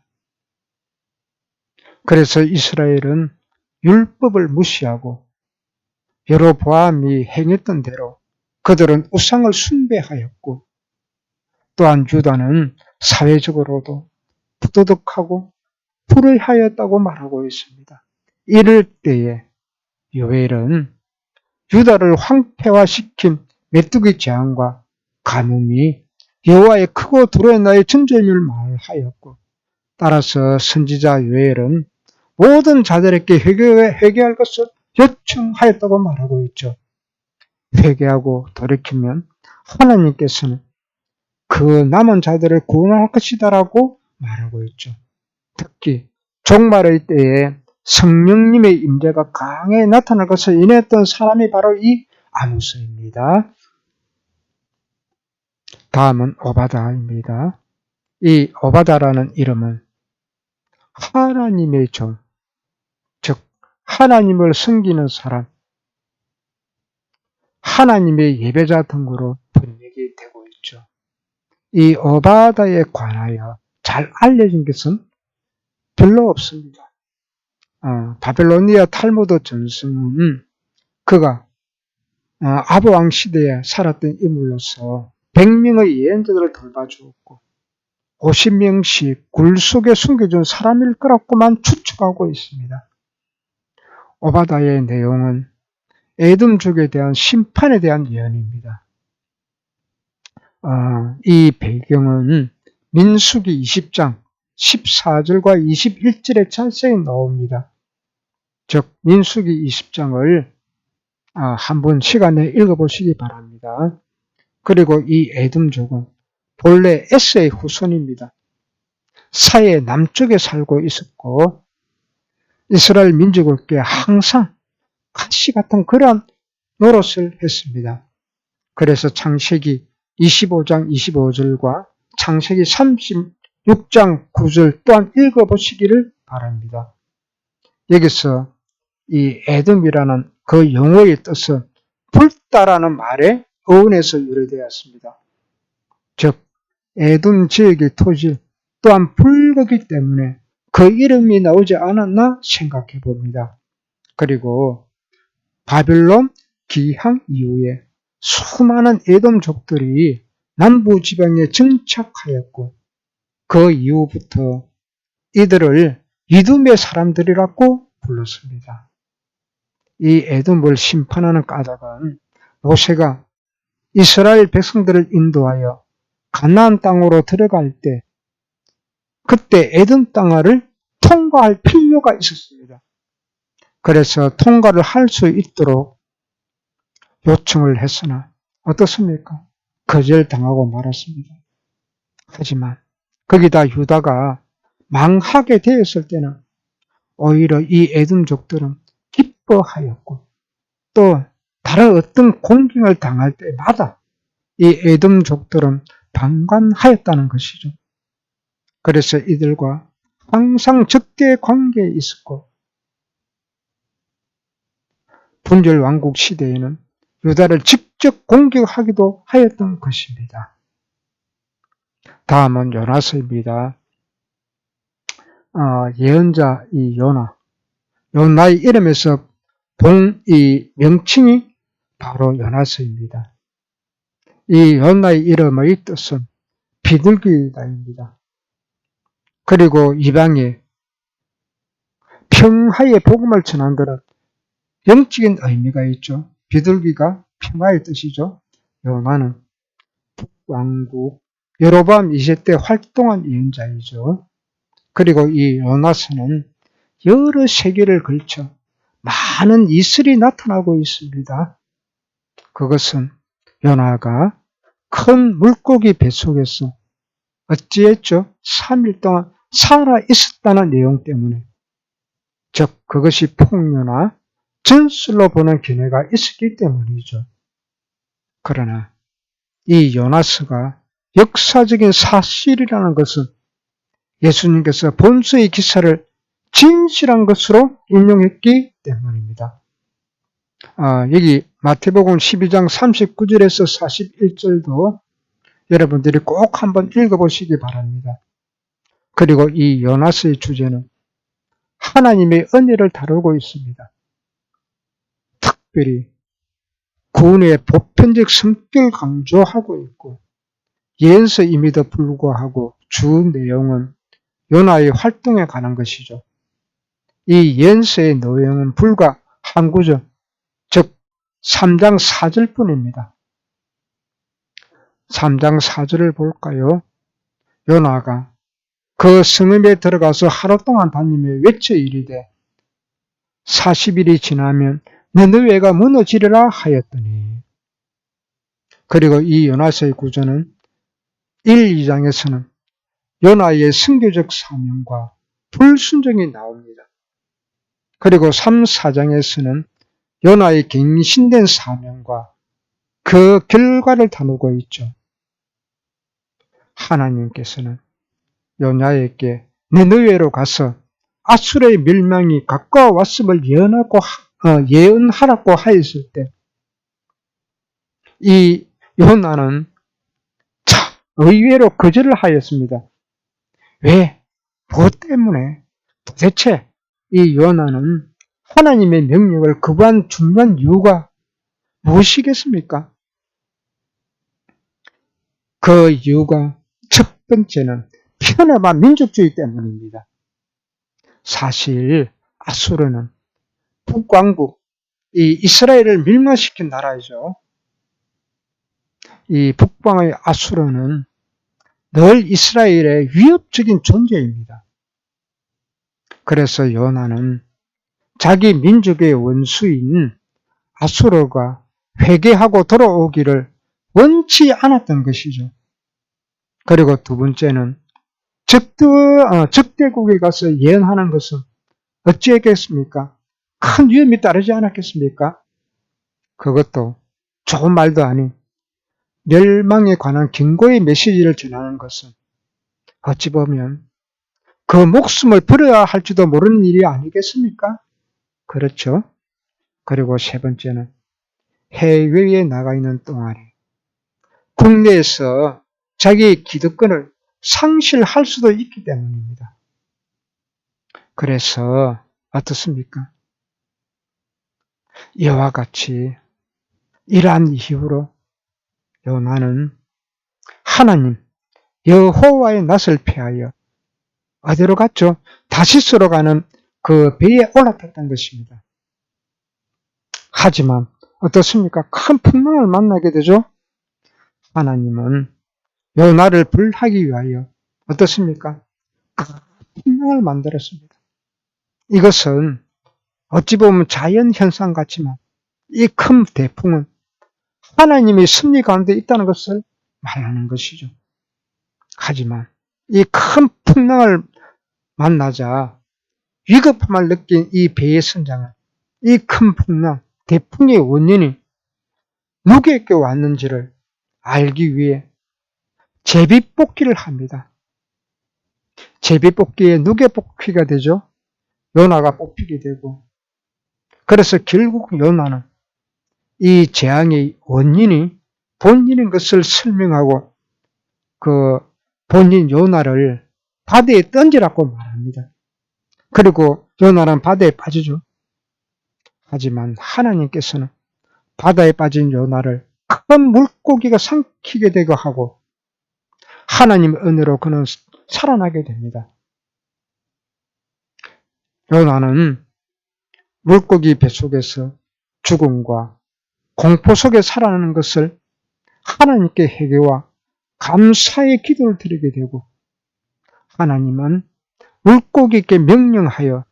그래서 이스라엘은 율법을 무시하고 여로보암이 행했던 대로 그들은 우상을 숭배하였고 또한 유다는 사회적으로도 부도덕하고 불의하였다고 말하고 있습니다. 이럴 때에 요엘은 유다를 황폐화시킨 메뚜기 재앙과 가뭄이 여호와의 크고 두려운 나의 전쟁을 말하였고 따라서 선지자 요엘은 모든 자들에게 회개할 것을 요청하였다고 말하고 있죠. 회개하고 돌이키면 하나님께서는 그 남은 자들을 구원할 것이다라고 말하고 있죠. 특히 종말의 때에 성령님의 임재가 강하게 나타날 것을 인했던 사람이 바로 이 아모스입니다. 다음은 오바다입니다. 이 오바다라는 이름은 하나님의 종, 즉 하나님을 섬기는 사람, 하나님의 예배자 등으로 번역이 되고 있죠. 이 오바다에 관하여 잘 알려진 것은 별로 없습니다. 바벨로니아 탈무드 전승은 그가 아브왕 시대에 살았던 인물로서 100명의 예언자들을 돌봐주었고 50명씩 굴 속에 숨겨준 사람일 거라고만 추측하고 있습니다. 오바다의 내용은 에돔족에 대한 심판에 대한 예언입니다. 이 배경은 민수기 20장 14절과 21절에 자세히 나옵니다. 즉 민수기 20장을 한번 시간에 읽어보시기 바랍니다. 그리고 이 에돔족은 본래 에스의 후손입니다. 사해 남쪽에 살고 있었고 이스라엘 민족에게 항상 가시 같은 그러한 노릇을 했습니다. 그래서 창세기 25장 25절과 창세기 36장 9절 또한 읽어보시기를 바랍니다. 여기서 이 에돔이라는 그 용어의 뜻은 불다라는 말에 어원에서 유래되었습니다. 즉 에돔 지역의 토지 또한 불거기 때문에 그 이름이 나오지 않았나 생각해 봅니다. 그리고 바벨론 기항 이후에 수많은 에돔족들이 남부 지방에 정착하였고 그 이후부터 이들을 이둠의 사람들이라고 불렀습니다. 이 에돔을 심판하는 까닭은 모세가 이스라엘 백성들을 인도하여 가나안 땅으로 들어갈 때 그때 에돔 땅을 통과할 필요가 있었습니다. 그래서 통과를 할 수 있도록 요청을 했으나 어떻습니까? 거절당하고 말았습니다. 하지만 거기다 유다가 망하게 되었을 때는 오히려 이 에돔족들은 기뻐하였고 또 다른 어떤 공경을 당할 때마다 이 에돔족들은 방관하였다는 것이죠. 그래서 이들과 항상 적대 관계에 있었고 분열왕국 시대에는 유다를 직접 공격하기도 하였던 것입니다. 다음은 요나서입니다. 예언자 이 요나의 이름에서 본 이 명칭이 바로 요나서입니다. 이 요나의 이름의 뜻은 비둘기다입니다. 그리고 이방에 평화의 복음을 전한다는 영적인 의미가 있죠. 비둘기가 평화의 뜻이죠. 요나는 북왕국 여로보암 2세 때 활동한 예언자이죠. 그리고 이 요나서는 여러 세기를 걸쳐 많은 이슬이 나타나고 있습니다. 그것은 요나가 큰 물고기 뱃속에서 어찌했죠? 3일 동안 살아 있었다는 내용 때문에, 즉 그것이 폭로나 전술로 보는 견해가 있었기 때문이죠. 그러나 이 요나서가 역사적인 사실이라는 것은 예수님께서 본서의 기사를 진실한 것으로 인용했기 때문입니다. 여기 마태복음 12장 39절에서 41절도 여러분들이 꼭 한번 읽어보시기 바랍니다. 그리고 이 요나서의 주제는 하나님의 은혜를 다루고 있습니다. 특별히 구원의 보편적 성격을 강조하고 있고 예언서임에도 불구하고 주 내용은 요나의 활동에 관한 것이죠. 이 예언서의 내용은 불과 한 구절, 즉 3장 4절 뿐입니다. 3장 4절을 볼까요? 요나가 그 성읍에 들어가서 하루 동안 다니며 외쳐 이르되 40일이 지나면 느느웨가 무너지리라 하였더니. 그리고 이 요나서의 구조는 1, 2장에서는 요나의 선교적 사명과 불순종이 나옵니다. 그리고 3, 4장에서는 요나의 갱신된 사명과 그 결과를 다루고 있죠. 하나님께서는 요나에게 느느웨로 가서 아수르의 멸망이 가까워왔음을 예언하라고 하였을 때 이 요나는 의외로 거절을 하였습니다. 왜? 무엇 때문에? 도대체 이 요나는 하나님의 명령을 거부한 중요한 이유가 무엇이겠습니까? 그 이유가 첫 번째는 편협한 민족주의 때문입니다. 사실 아수르는 북왕국, 이 이스라엘을 멸망시킨 나라이죠. 이 북방의 아수르는 늘 이스라엘의 위협적인 존재입니다. 그래서 요나는 자기 민족의 원수인 아수르가 회개하고 돌아오기를 원치 않았던 것이죠. 그리고 두 번째는 적대국에 가서 예언하는 것은 어찌했겠습니까? 큰 위험이 따르지 않았겠습니까? 그것도 좋은 말도 아닌 멸망에 관한 경고의 메시지를 전하는 것은 어찌 보면 그 목숨을 버려야 할지도 모르는 일이 아니겠습니까? 그렇죠. 그리고 세 번째는 해외에 나가 있는 동안에 국내에서 자기의 기득권을 상실할 수도 있기 때문입니다. 그래서 어떻습니까? 이와 같이 이러한 이유로 요나는 하나님 여호와의 낯을 피하여 어디로 갔죠? 다시스로 가는 그 배에 올라탔던 것입니다. 하지만 어떻습니까? 큰 풍랑을 만나게 되죠. 하나님은 요나를 불하기 위하여 어떻습니까? 풍랑을 만들었습니다. 이것은 어찌 보면 자연현상 같지만 이 큰 대풍은 하나님의 섭리 가운데 있다는 것을 말하는 것이죠. 하지만 이 큰 풍랑을 만나자 위급함을 느낀 이 배의 선장은 이 큰 풍랑, 대풍의 원인이 누구에게 왔는지를 알기 위해 제비뽑기를 합니다. 제비뽑기에 누가 뽑히게 되죠? 요나가 뽑히게 되고, 그래서 결국 요나는 이 재앙의 원인이 본인인 것을 설명하고 그 본인 요나를 바다에 던지라고 말합니다. 그리고 요나는 바다에 빠지죠. 하지만 하나님께서는 바다에 빠진 요나를 큰 물고기가 삼키게 되고 하고 하나님의 은혜로 그는 살아나게 됩니다. 요나는 물고기 뱃속에서 죽음과 공포 속에 살아나는 것을 하나님께 회개와 감사의 기도를 드리게 되고 하나님은 물고기에게 명령하여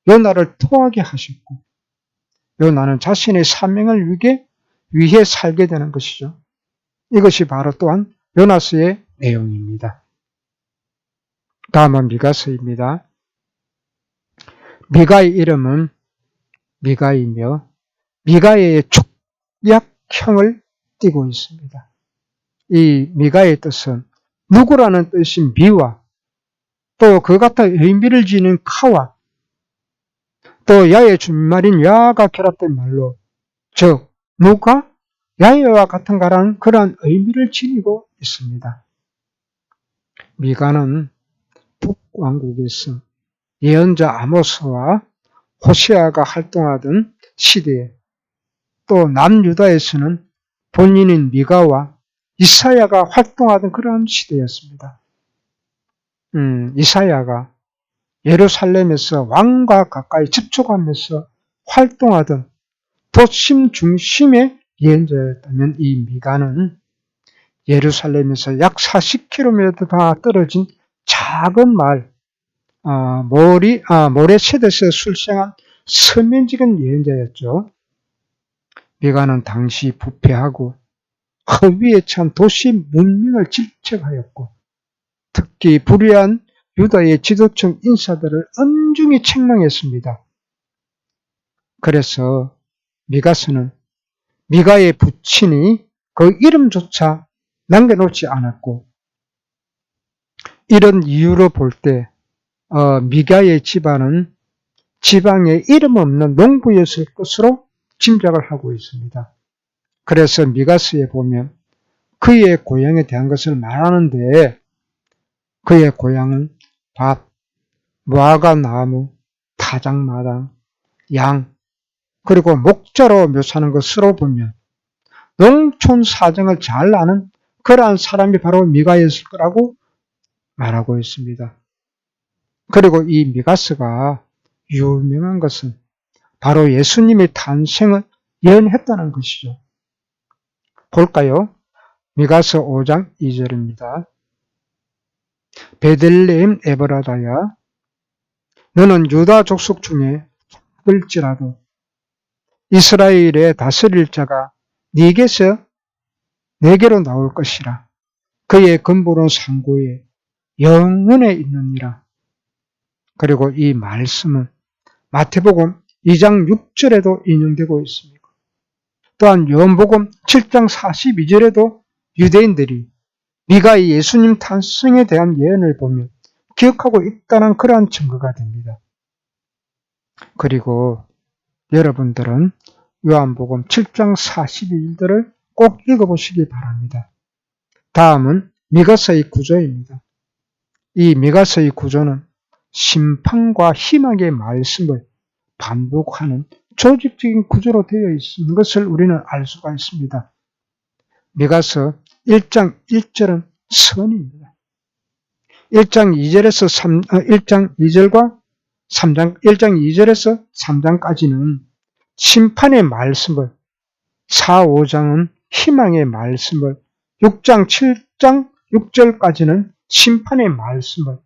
요나를 토하게 하셨고 요나는 자신의 사명을 위해 살게 되는 것이죠. 이것이 바로 또한 요나서의 내용입니다. 다음은 미가서입니다. 미가의 이름은 미가이며 미가의 축약형을 띠고 있습니다. 이 미가의 뜻은 누구라는 뜻인 미와 또 그 같은 의미를 지닌 카와 또 야의 준말인 야가 결합된 말로 즉 누가 야외와 같은가라는 그러한 의미를 지니고 있습니다. 미가는 북왕국에서 예언자 아모스와 호시아가 활동하던 시대에 또 남유다에서는 본인인 미가와 이사야가 활동하던 그러한 시대였습니다. 이사야가 예루살렘에서 왕과 가까이 접촉하면서 활동하던 도심 중심의 예언자였다면 이 미가는 예루살렘에서 약 40km 떨어진 작은 마을 모레셋에서 출생한 서민적인 예언자였죠. 미가는 당시 부패하고 허위에 찬 도시 문명을 질책하였고 특히 불의한 유다의 지도층 인사들을 엄중히 책망했습니다. 그래서 미가서는 미가의 부친이 그 이름조차 남겨놓지 않았고 이런 이유로 볼 때 미가의 집안은 지방에 이름 없는 농부였을 것으로 짐작을 하고 있습니다. 그래서 미가서에 보면 그의 고향에 대한 것을 말하는데 그의 고향은 밭, 무화과 나무, 타작마당, 양, 그리고 목자로 묘사하는 것으로 보면 농촌 사정을 잘 아는 그러한 사람이 바로 미가였을 거라고 말하고 있습니다. 그리고 이 미가서가 유명한 것은 바로 예수님의 탄생을 예언했다는 것이죠. 볼까요? 미가서 5장 2절입니다. 베들레헴 에브라다야 너는 유다 족속 중에 작을지라도 이스라엘의 다스릴 자가 내게로 나올 것이라. 그의 근본은 상고에 영원에 있느니라. 그리고 이 말씀은 마태복음 2장 6절에도 인용되고 있습니다. 또한 요한복음 7장 42절에도 유대인들이 미가의 예수님 탄생에 대한 예언을 보면 기억하고 있다는 그러한 증거가 됩니다. 그리고 여러분들은 요한복음 7장 42절을 꼭 읽어보시기 바랍니다. 다음은 미가서의 구조입니다. 이 미가서의 구조는 심판과 희망의 말씀을 반복하는 조직적인 구조로 되어 있는 것을 우리는 알 수가 있습니다. 미가서 1장 1절은 선입니다. 1장 2절과 1장 2절에서 3장까지는 심판의 말씀을 4, 5장은 희망의 말씀을 6장 7장 6절까지는 심판의 말씀을,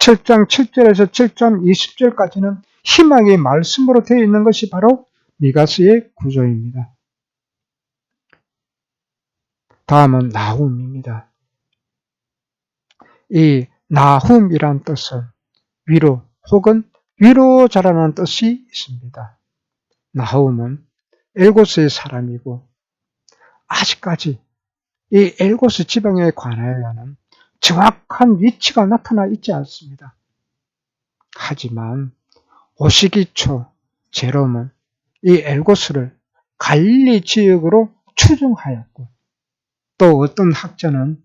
7장 7절에서 7장 20절까지는 희망의 말씀으로 되어 있는 것이 바로 미가서의 구조입니다. 다음은 나훔입니다. 이 나훔이란 뜻은 위로 혹은 위로자라는 뜻이 있습니다. 나훔은 엘고스의 사람이고 아직까지 이 엘고스 지방에 관하여는 정확한 위치가 나타나 있지 않습니다. 하지만 오시기초 제롬은 이 엘고스를 갈릴리 지역으로 추정하였고 또 어떤 학자는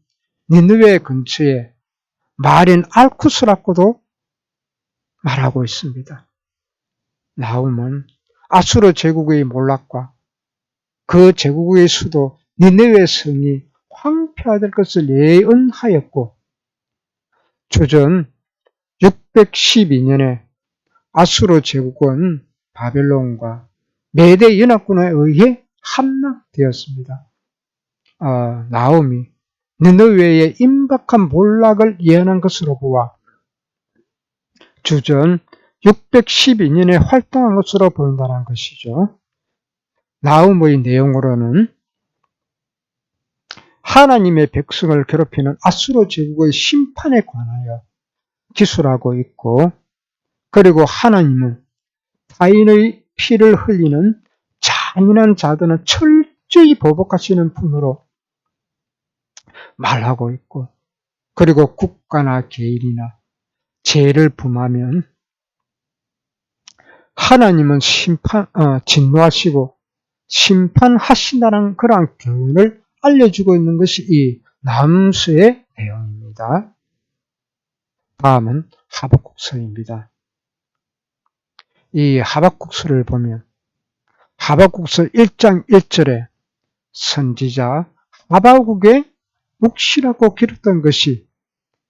니느웨 근처에 마린 알쿠스라고도 말하고 있습니다. 나훔은 아수르 제국의 몰락과 그 제국의 수도 니느웨 성이 황폐화될 것을 예언하였고 주전 612년에 아수르 제국은 바벨론과 메대 연합군에 의해 함락되었습니다. 나훔이 니느웨의 임박한 몰락을 예언한 것으로 보아 주전 612년에 활동한 것으로 보인다는 것이죠. 나훔의 내용으로는 하나님의 백성을 괴롭히는 아수르 제국의 심판에 관하여 기술하고 있고, 그리고 하나님은 타인의 피를 흘리는 잔인한 자들은 철저히 보복하시는 분으로 말하고 있고, 그리고 국가나 개인이나 죄를 범하면 하나님은 진노하시고 심판하신다는 그러한 교훈을 알려주고 있는 것이 이 나훔서의 내용입니다. 다음은 하박국서입니다. 이 하박국서를 보면 하박국서 1장 1절에 선지자 하박국의 묵시라고 기록된 것이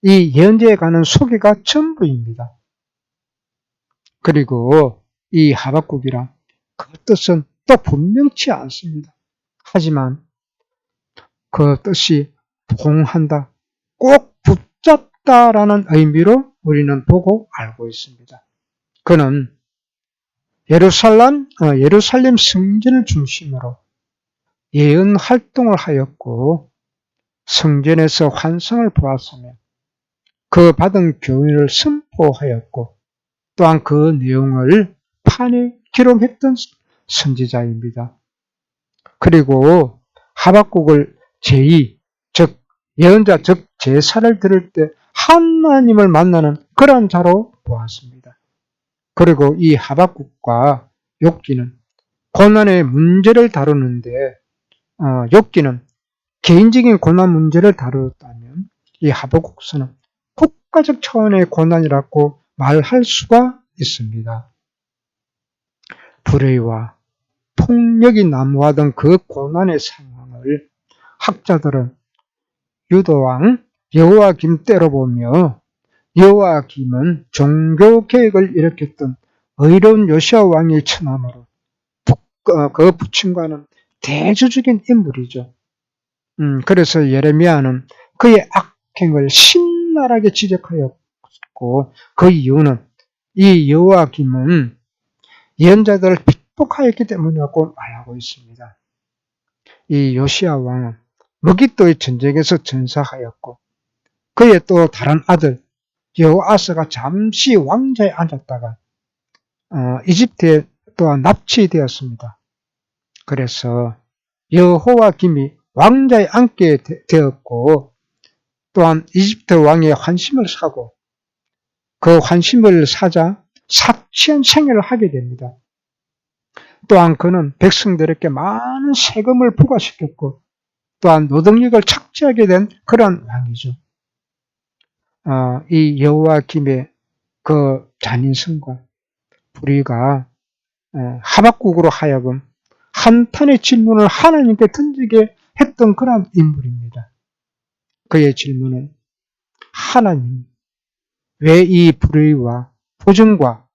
이 예언자에 관한 소개가 전부입니다. 그리고 이 하박국이란 그 뜻은 또 분명치 않습니다. 하지만 그 뜻이 봉한다, 꼭 붙잡다라는 의미로 우리는 보고 알고 있습니다. 그는 예루살렘 성전을 중심으로 예언 활동을 하였고 성전에서 환상을 보았으며 그 받은 교훈을 선포하였고 또한 그 내용을 판에 기록했던 선지자입니다. 그리고 하박국을 제2, 즉 예언자, 즉 제사를 드릴 때 하나님을 만나는 그러한 자로 보았습니다. 그리고 이 하박국과 욥기는 고난의 문제를 다루는데 욥기는 개인적인 고난 문제를 다루었다면 이 하박국서는 국가적 차원의 고난이라고 말할 수가 있습니다. 불의와 폭력이 난무하던 그 고난의 상황을 학자들은 유다왕 여호야김 때로 보며 여호야김은 종교개혁을 일으켰던 의로운 요시야 왕의 처남으로 그 부친과는 대조적인 인물이죠. 그래서 예레미야는 그의 악행을 신랄하게 지적하였고 그 이유는 이 여호야김은 예언자들을 핍박하였기 때문이라고 말하고 있습니다. 이 요시야 왕은 무기또의 전쟁에서 전사하였고 그의 또 다른 아들 여호아스가 잠시 왕좌에 앉았다가 이집트에 또한 납치되었습니다. 그래서 여호야김이 왕좌에 앉게 되었고 또한 이집트 왕의 환심을 사고 그 환심을 사자 사치한 생애를 하게 됩니다. 또한 그는 백성들에게 많은 세금을 부과시켰고 또한 노동력을 착취하게 된 그런 왕이죠. 이 여호야김의 그 잔인성과 불의가 하박국으로 하여금 한탄의 질문을 하나님께 던지게 했던 그런 인물입니다. 그의 질문은 하나님, 왜 이 불의와 부정과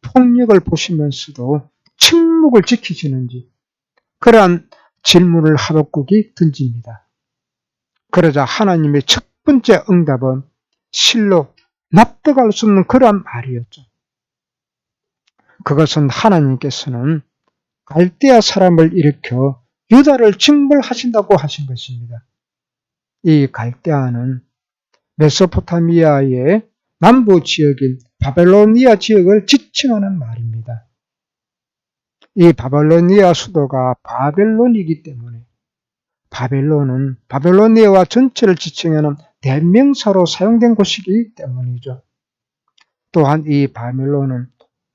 폭력을 보시면서도 침묵을 지키시는지 그러한 질문을 하박국이 던집니다. 그러자 하나님의 첫 번째 응답은 실로 납득할 수 없는 그러한 말이었죠. 그것은 하나님께서는 갈대아 사람을 일으켜 유다를 징벌하신다고 하신 것입니다. 이 갈대아는 메소포타미아의 남부 지역인 바벨로니아 지역을 지칭하는 말입니다. 이 바벨로니아 수도가 바벨론이기 때문에 바벨론은 바벨로니아와 전체를 지칭하는 대명사로 사용된 곳이기 때문이죠. 또한 이 바벨론은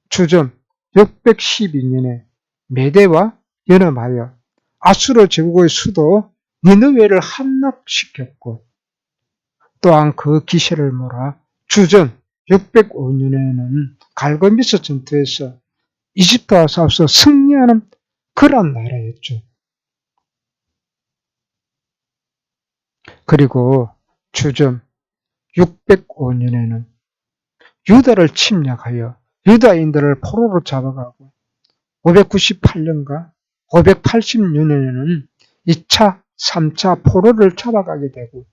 주전 612년에 메대와 연합하여 아수르 제국의 수도 니느웨를 함락시켰고, 또한 그 기세를 몰아 주전 605년에는 갈거미스 전투에서 이집트와 싸워서 승리하는 그런 나라였죠. 그리고 주전 605년에는 유다를 침략하여 유다인들을 포로로 잡아가고 598년과 580년에는 2차, 3차 포로를 잡아가게 되고,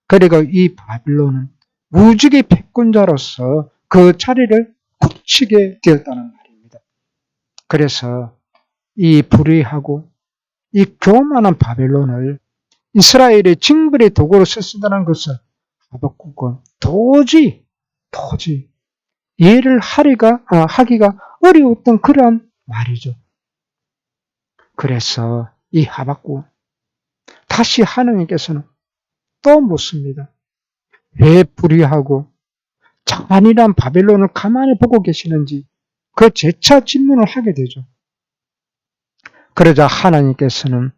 그리고 이 바빌론은 무지개 패권자로서 그 자리를 굳히게 되었다는 말입니다. 그래서 이 불의하고 이 교만한 바빌론을 이스라엘의 징벌의 도구로 쓰신다는 것을 하박국은 도저히 이해를 하기가 어려웠던 그러한 말이죠. 그래서 이 하박국 다시 하나님께서는 또 묻습니다. 왜 불의하고 잔인한 바벨론을 가만히 보고 계시는지 그 재차 질문을 하게 되죠. 그러자 하나님께서는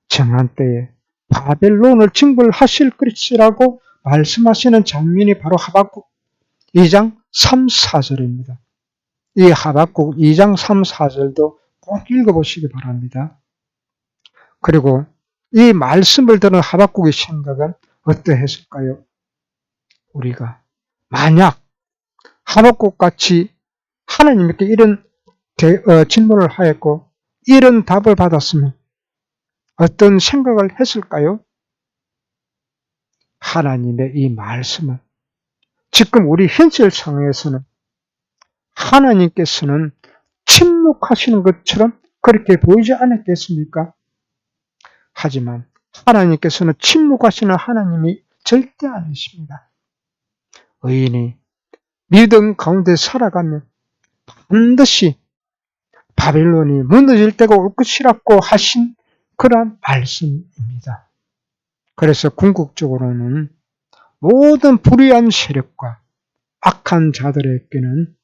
정한 때에 바벨론을 징벌하실 것이라고 말씀하시는 장면이 바로 하박국 2장 3, 4절입니다. 이 하박국 2장 3, 4절도 꼭 읽어보시기 바랍니다. 그리고 이 말씀을 들은 하박국의 생각은 어떠했을까요? 우리가 만약 하박국같이 하나님께 이런 질문을 하였고 이런 답을 받았으면 어떤 생각을 했을까요? 하나님의 이 말씀은 지금 우리 현실 상황에서는 하나님께서는 침묵하시는 것처럼 그렇게 보이지 않았겠습니까? 하지만 하나님께서는 침묵하시는 하나님이 절대 아니십니다. 의인이 믿음 가운데 살아가면 반드시 바벨론이 무너질 때가 올 것이라고 하신 그러한 말씀입니다. 그래서 궁극적으로는 모든 불의한 세력과 악한 자들에게는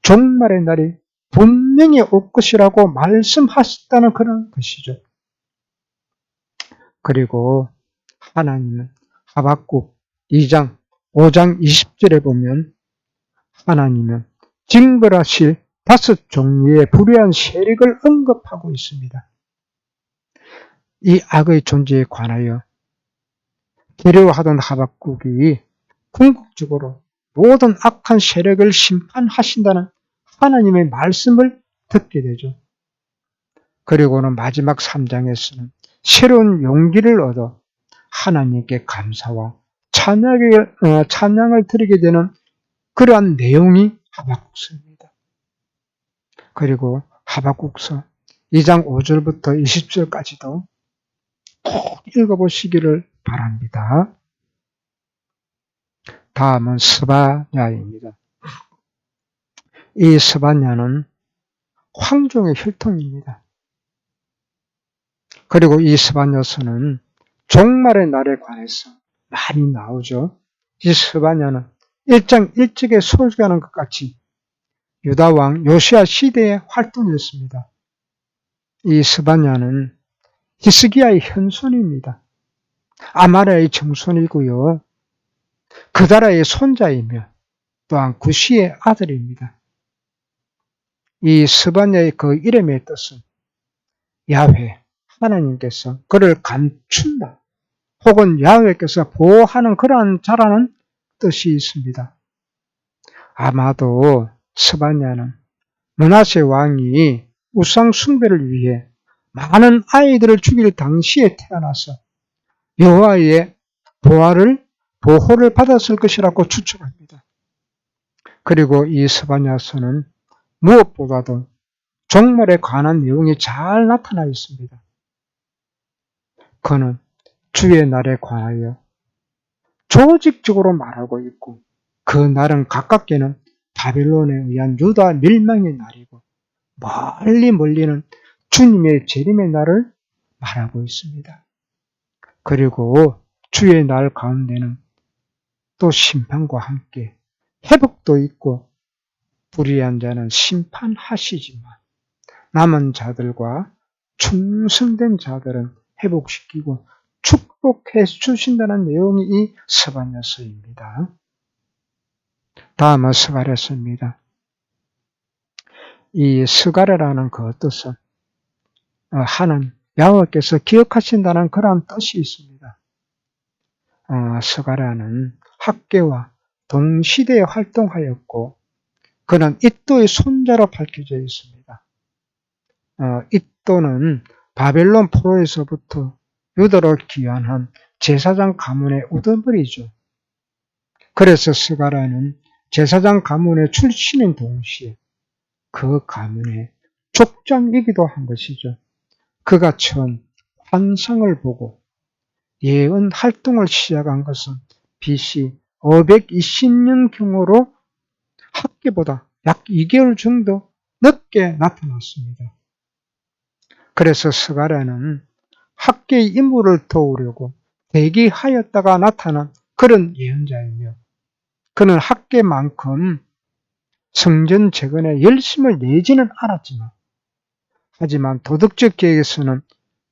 종말의 날이 분명히 올 것이라고 말씀하셨다는 그런 것이죠. 그리고 하나님은 하박국 2장 5장 20절에 보면 하나님은 징벌하실 5종류의 불의한 세력을 언급하고 있습니다. 이 악의 존재에 관하여 두려워하던 하박국이 궁극적으로 모든 악한 세력을 심판하신다는 하나님의 말씀을 듣게 되죠. 그리고는 마지막 3장에서는 새로운 용기를 얻어 하나님께 감사와 찬양을 드리게 되는 그러한 내용이 하박국서입니다. 그리고 하박국서 2장 5절부터 20절까지도 꼭 읽어보시기를 바랍니다. 다음은 스바냐입니다. 이 스바냐는 황종의 혈통입니다. 그리고 이 스바냐서는 종말의 날에 관해서 많이 나오죠. 이 스바냐는 1장 1절에 소개하는 것 같이 유다왕 요시야 시대의 활동이었습니다. 이 스바냐는 히스기야의 현손입니다. 아마랴의 정손이고요. 그다라의 손자이며 또한 구시의 아들입니다. 이 스바냐의 그 이름의 뜻은 야훼, 하나님께서 그를 감춘다 혹은 야훼께서 보호하는 그러한 자라는 뜻이 있습니다. 아마도 스바냐는 므낫세 왕이 우상 숭배를 위해 많은 아이들을 죽일 당시에 태어나서 여호와의 보호를 받았을 것이라고 추측합니다. 그리고 이 스바냐서는 무엇보다도 종말에 관한 내용이 잘 나타나 있습니다. 그는 주의 날에 관하여 조직적으로 말하고 있고 그 날은 가깝게는 바빌론에 의한 유다 멸망의 날이고 멀리는 주님의 재림의 날을 말하고 있습니다. 그리고 주의 날 가운데는 또 심판과 함께 회복도 있고 불의한 자는 심판하시지만 남은 자들과 충성된 자들은 회복시키고 축복해 주신다는 내용이 이 스바냐서입니다. 다음은 스가랴서입니다. 이 스가랴라는 그 뜻은 하는 야훼께서 기억하신다는 그런 뜻이 있습니다. 스가랴는 학계와 동시대에 활동하였고 그는 이또의 손자로 밝혀져 있습니다. 이또는 바벨론 포로에서부터 유다로 귀환한 제사장 가문의 우두머리죠. 그래서 스가랴는 제사장 가문의 출신인 동시에 그 가문의 족장이기도 한 것이죠. 그가 처음 환상을 보고 예언 활동을 시작한 것은 BC 520년경으로 학계보다 약 2개월 정도 늦게 나타났습니다. 그래서 스가랴는 학계의 임무를 도우려고 대기하였다가 나타난 그런 예언자이며 그는 학계만큼 성전 재건에 열심을 내지는 않았지만 하지만 도덕적 계획에서는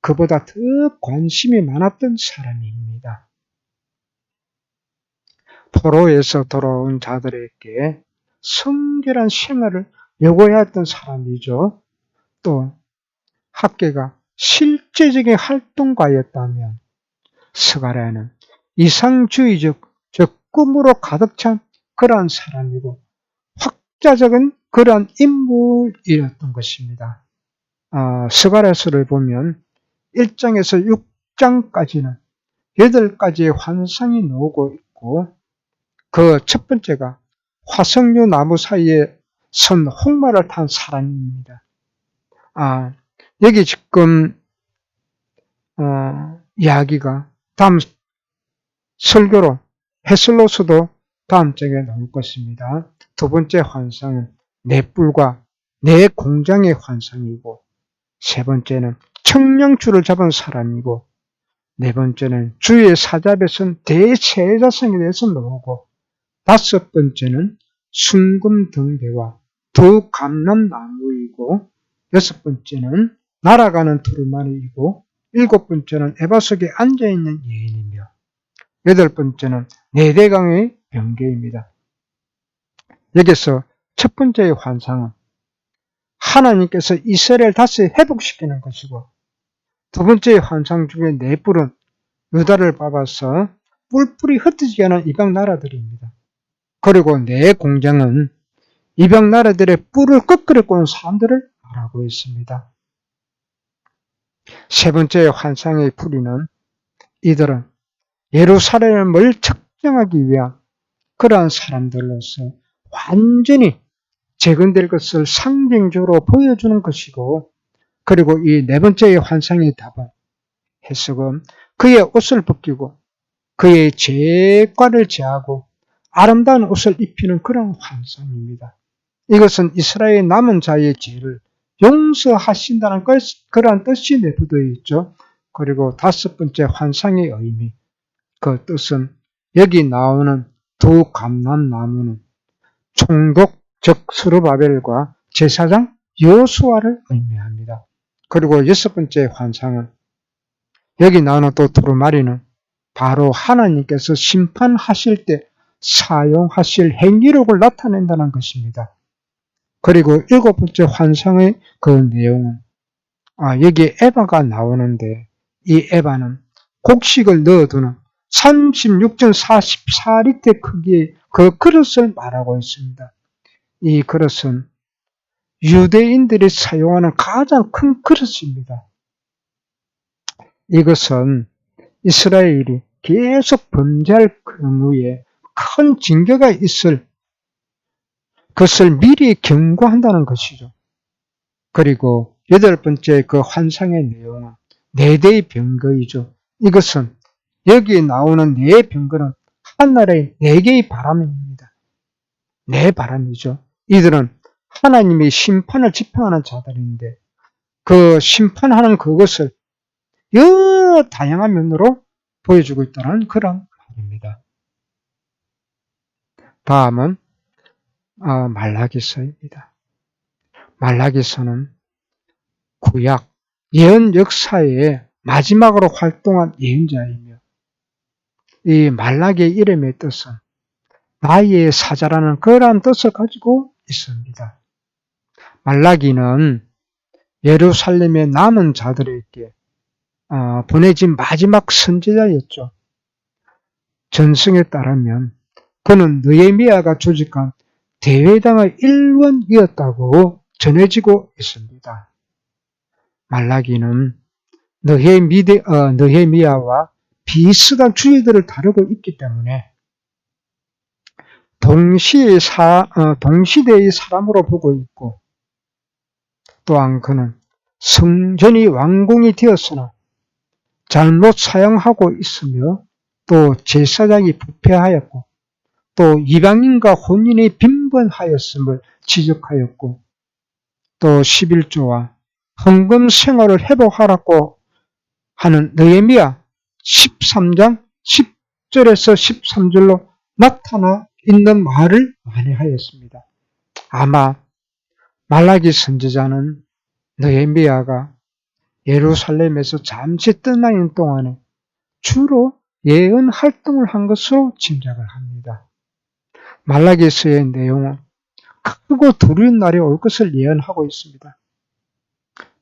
그보다 더 관심이 많았던 사람입니다. 포로에서 돌아온 자들에게 성결한 생활을 요구해왔던 사람이죠. 또 학계가 실제적인 활동가였다면 스가랴는 이상주의적, 즉 꿈으로 가득 찬 그러한 사람이고 확자적인 그러한 인물이었던 것입니다. 스가랴서를 보면 1장에서 6장까지는 8가지의 환상이 나오고 있고 그 첫 번째가 화석류 나무 사이에 선 홍마를 탄 사람입니다. 여기 지금 이야기가 다음 설교로 해설로서도 다음 장에 나올 것입니다. 두 번째 환상은 네 뿔과 네 공장의 환상이고 세 번째는 청량줄을 잡은 사람이고 네 번째는 주의 사자에 선 대제사장에 대해서 나오고 다섯 번째는 순금 등대와 두 감람나무이고 여섯 번째는 날아가는 두루마리이고 일곱 번째는 에바 속에 앉아있는 예인이며 여덟 번째는 네대강의 병개입니다. 여기서 첫 번째의 환상은 하나님께서 이스라엘 다시 회복시키는 것이고 두 번째의 환상 중에 네 뿔은 유다를 밟아서 뿔뿔이 흩어지게 하는 이방 나라들입니다. 그리고 네 공장은 이방 나라들의 뿔을 끄끄려 꼬는 사람들을 말하고 있습니다. 세 번째의 환상의 풀이는 이들은 예루살렘을 측정하기 위한 그러한 사람들로서 완전히 재건될 것을 상징적으로 보여주는 것이고 그리고 이 네 번째의 환상의 답은 해석은 그의 옷을 벗기고 그의 죄과를 제하고 아름다운 옷을 입히는 그런 환상입니다. 이것은 이스라엘 남은 자의 죄를 용서하신다는 그러한 뜻이 내포되어 있죠. 그리고 다섯 번째 환상의 의미, 그 뜻은 여기 나오는 두 감람나무는 총독 즉 스룹바벨과 제사장 여호수아를 의미합니다. 그리고 여섯 번째 환상은 여기 나오는 또 두루마리는 바로 하나님께서 심판하실 때 사용하실 행위력을 나타낸다는 것입니다. 그리고 일곱 번째 환상의 그 내용은 여기 에바가 나오는데 이 에바는 곡식을 넣어두는 36.44리터 크기의 그 그릇을 말하고 있습니다. 이 그릇은 유대인들이 사용하는 가장 큰 그릇입니다. 이것은 이스라엘이 계속 범죄할 경우에 큰 징계가 있을 것을 미리 경고한다는 것이죠. 그리고 8번째 그 환상의 내용은 4대의 병거이죠. 이것은 여기 나오는 4 병거는 하늘의 4개의 바람입니다. 4 바람이죠. 이들은 하나님의 심판을 집행하는 자들인데 그 심판하는 그것을 여러 다양한 면으로 보여주고 있다는 그런 말입니다. 다음은 말라기서입니다. 말라기서는 구약 예언 역사의 마지막으로 활동한 예언자이며 이 말라기의 이름의 뜻은 나의 사자라는 그러한 뜻을 가지고 있습니다. 말라기는 예루살렘의 남은 자들에게 보내진 마지막 선지자였죠. 전승에 따르면 그는 느헤미야가 조직한 대회당의 일원이었다고 전해지고 있습니다. 말라기는 느헤미야와 비슷한 주의들을 다루고 있기 때문에 동시대의 사람으로 보고 있고 또한 그는 성전이 완공이 되었으나 잘못 사용하고 있으며 또 제사장이 부패하였고 또 이방인과 혼인이 빈번하였음을 지적하였고 또 11조와 헌금 생활을 회복하라고 하는 느헤미야 13장 10절에서 13절로 나타나 있는 말을 많이 하였습니다. 아마 말라기 선지자는 느헤미야가 예루살렘에서 잠시 떠나 있는 동안에 주로 예언 활동을 한 것으로 짐작을 합니다. 말라기서의 내용은 크고 두려운 날이 올 것을 예언하고 있습니다.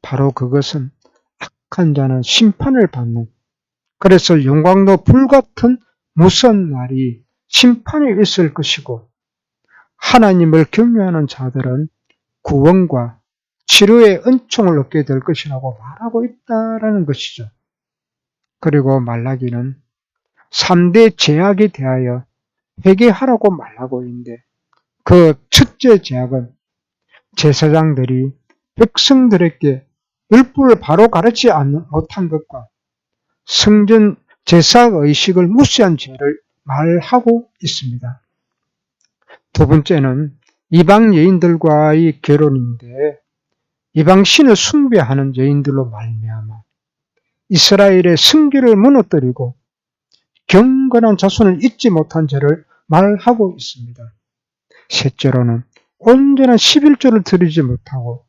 바로 그것은 악한 자는 심판을 받는, 그래서 영광도 불같은 무서운 날이 심판이 있을 것이고 하나님을 경외하는 자들은 구원과 치료의 은총을 얻게 될 것이라고 말하고 있다는 것이죠. 그리고 말라기는 3대 제약에 대하여 회개하라고 말하고 있는데 그 첫째 제약은 제사장들이 백성들에게 율법을 바로 가르치지 못한 것과 성전 제사의식을 무시한 죄를 말하고 있습니다. 두 번째는 이방 여인들과의 결혼인데 이방 신을 숭배하는 여인들로 말미암아 이스라엘의 성결을 무너뜨리고 경건한 자손을 잊지 못한 죄를 말하고 있습니다. 셋째로는 온전한 11조를 드리지 못하고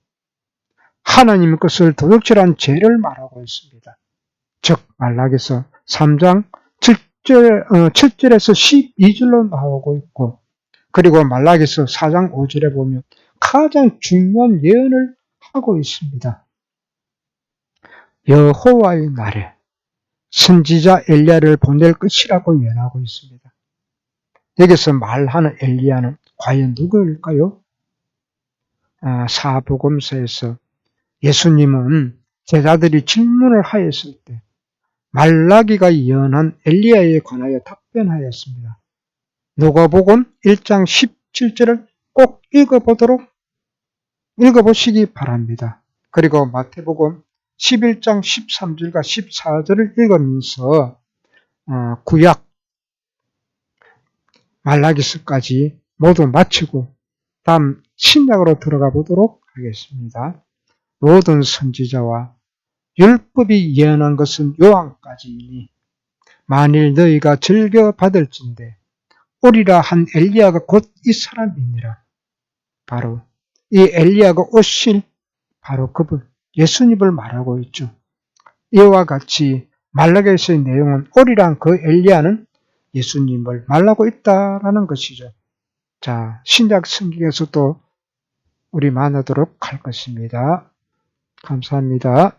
하나님의 것을 도둑질한 죄를 말하고 있습니다. 즉 말라기서 3장 7절에서 12절로 나오고 있고 그리고 말라기서 4장 5절에 보면 가장 중요한 예언을 하고 있습니다. 여호와의 날에 선지자 엘리야를 보낼 것이라고 예언하고 있습니다. 여기서 말하는 엘리야는 과연 누구일까요? 사복음서에서 예수님은 제자들이 질문을 하였을 때 말라기가 예언한 엘리야에 관하여 답변하였습니다. 누가복음 1장 17절을 꼭 읽어보시기 바랍니다. 그리고 마태복음 11장 13절과 14절을 읽으면서 구약 말라기서까지 모두 마치고 다음 신약으로 들어가 보도록 하겠습니다. 모든 선지자와 율법이 예언한 것은 요한까지이니 만일 너희가 즐겨 받을진대 오리라 한 엘리야가 곧 이 사람이니라. 바로 이 엘리야가 오실 바로 그분 예수님을 말하고 있죠. 이와 같이 말라기서의 내용은 오리란 그 엘리야는 예수님을 말하고 있다라는 것이죠. 자, 신약 성경에서도 우리 만나도록 할 것입니다. 감사합니다.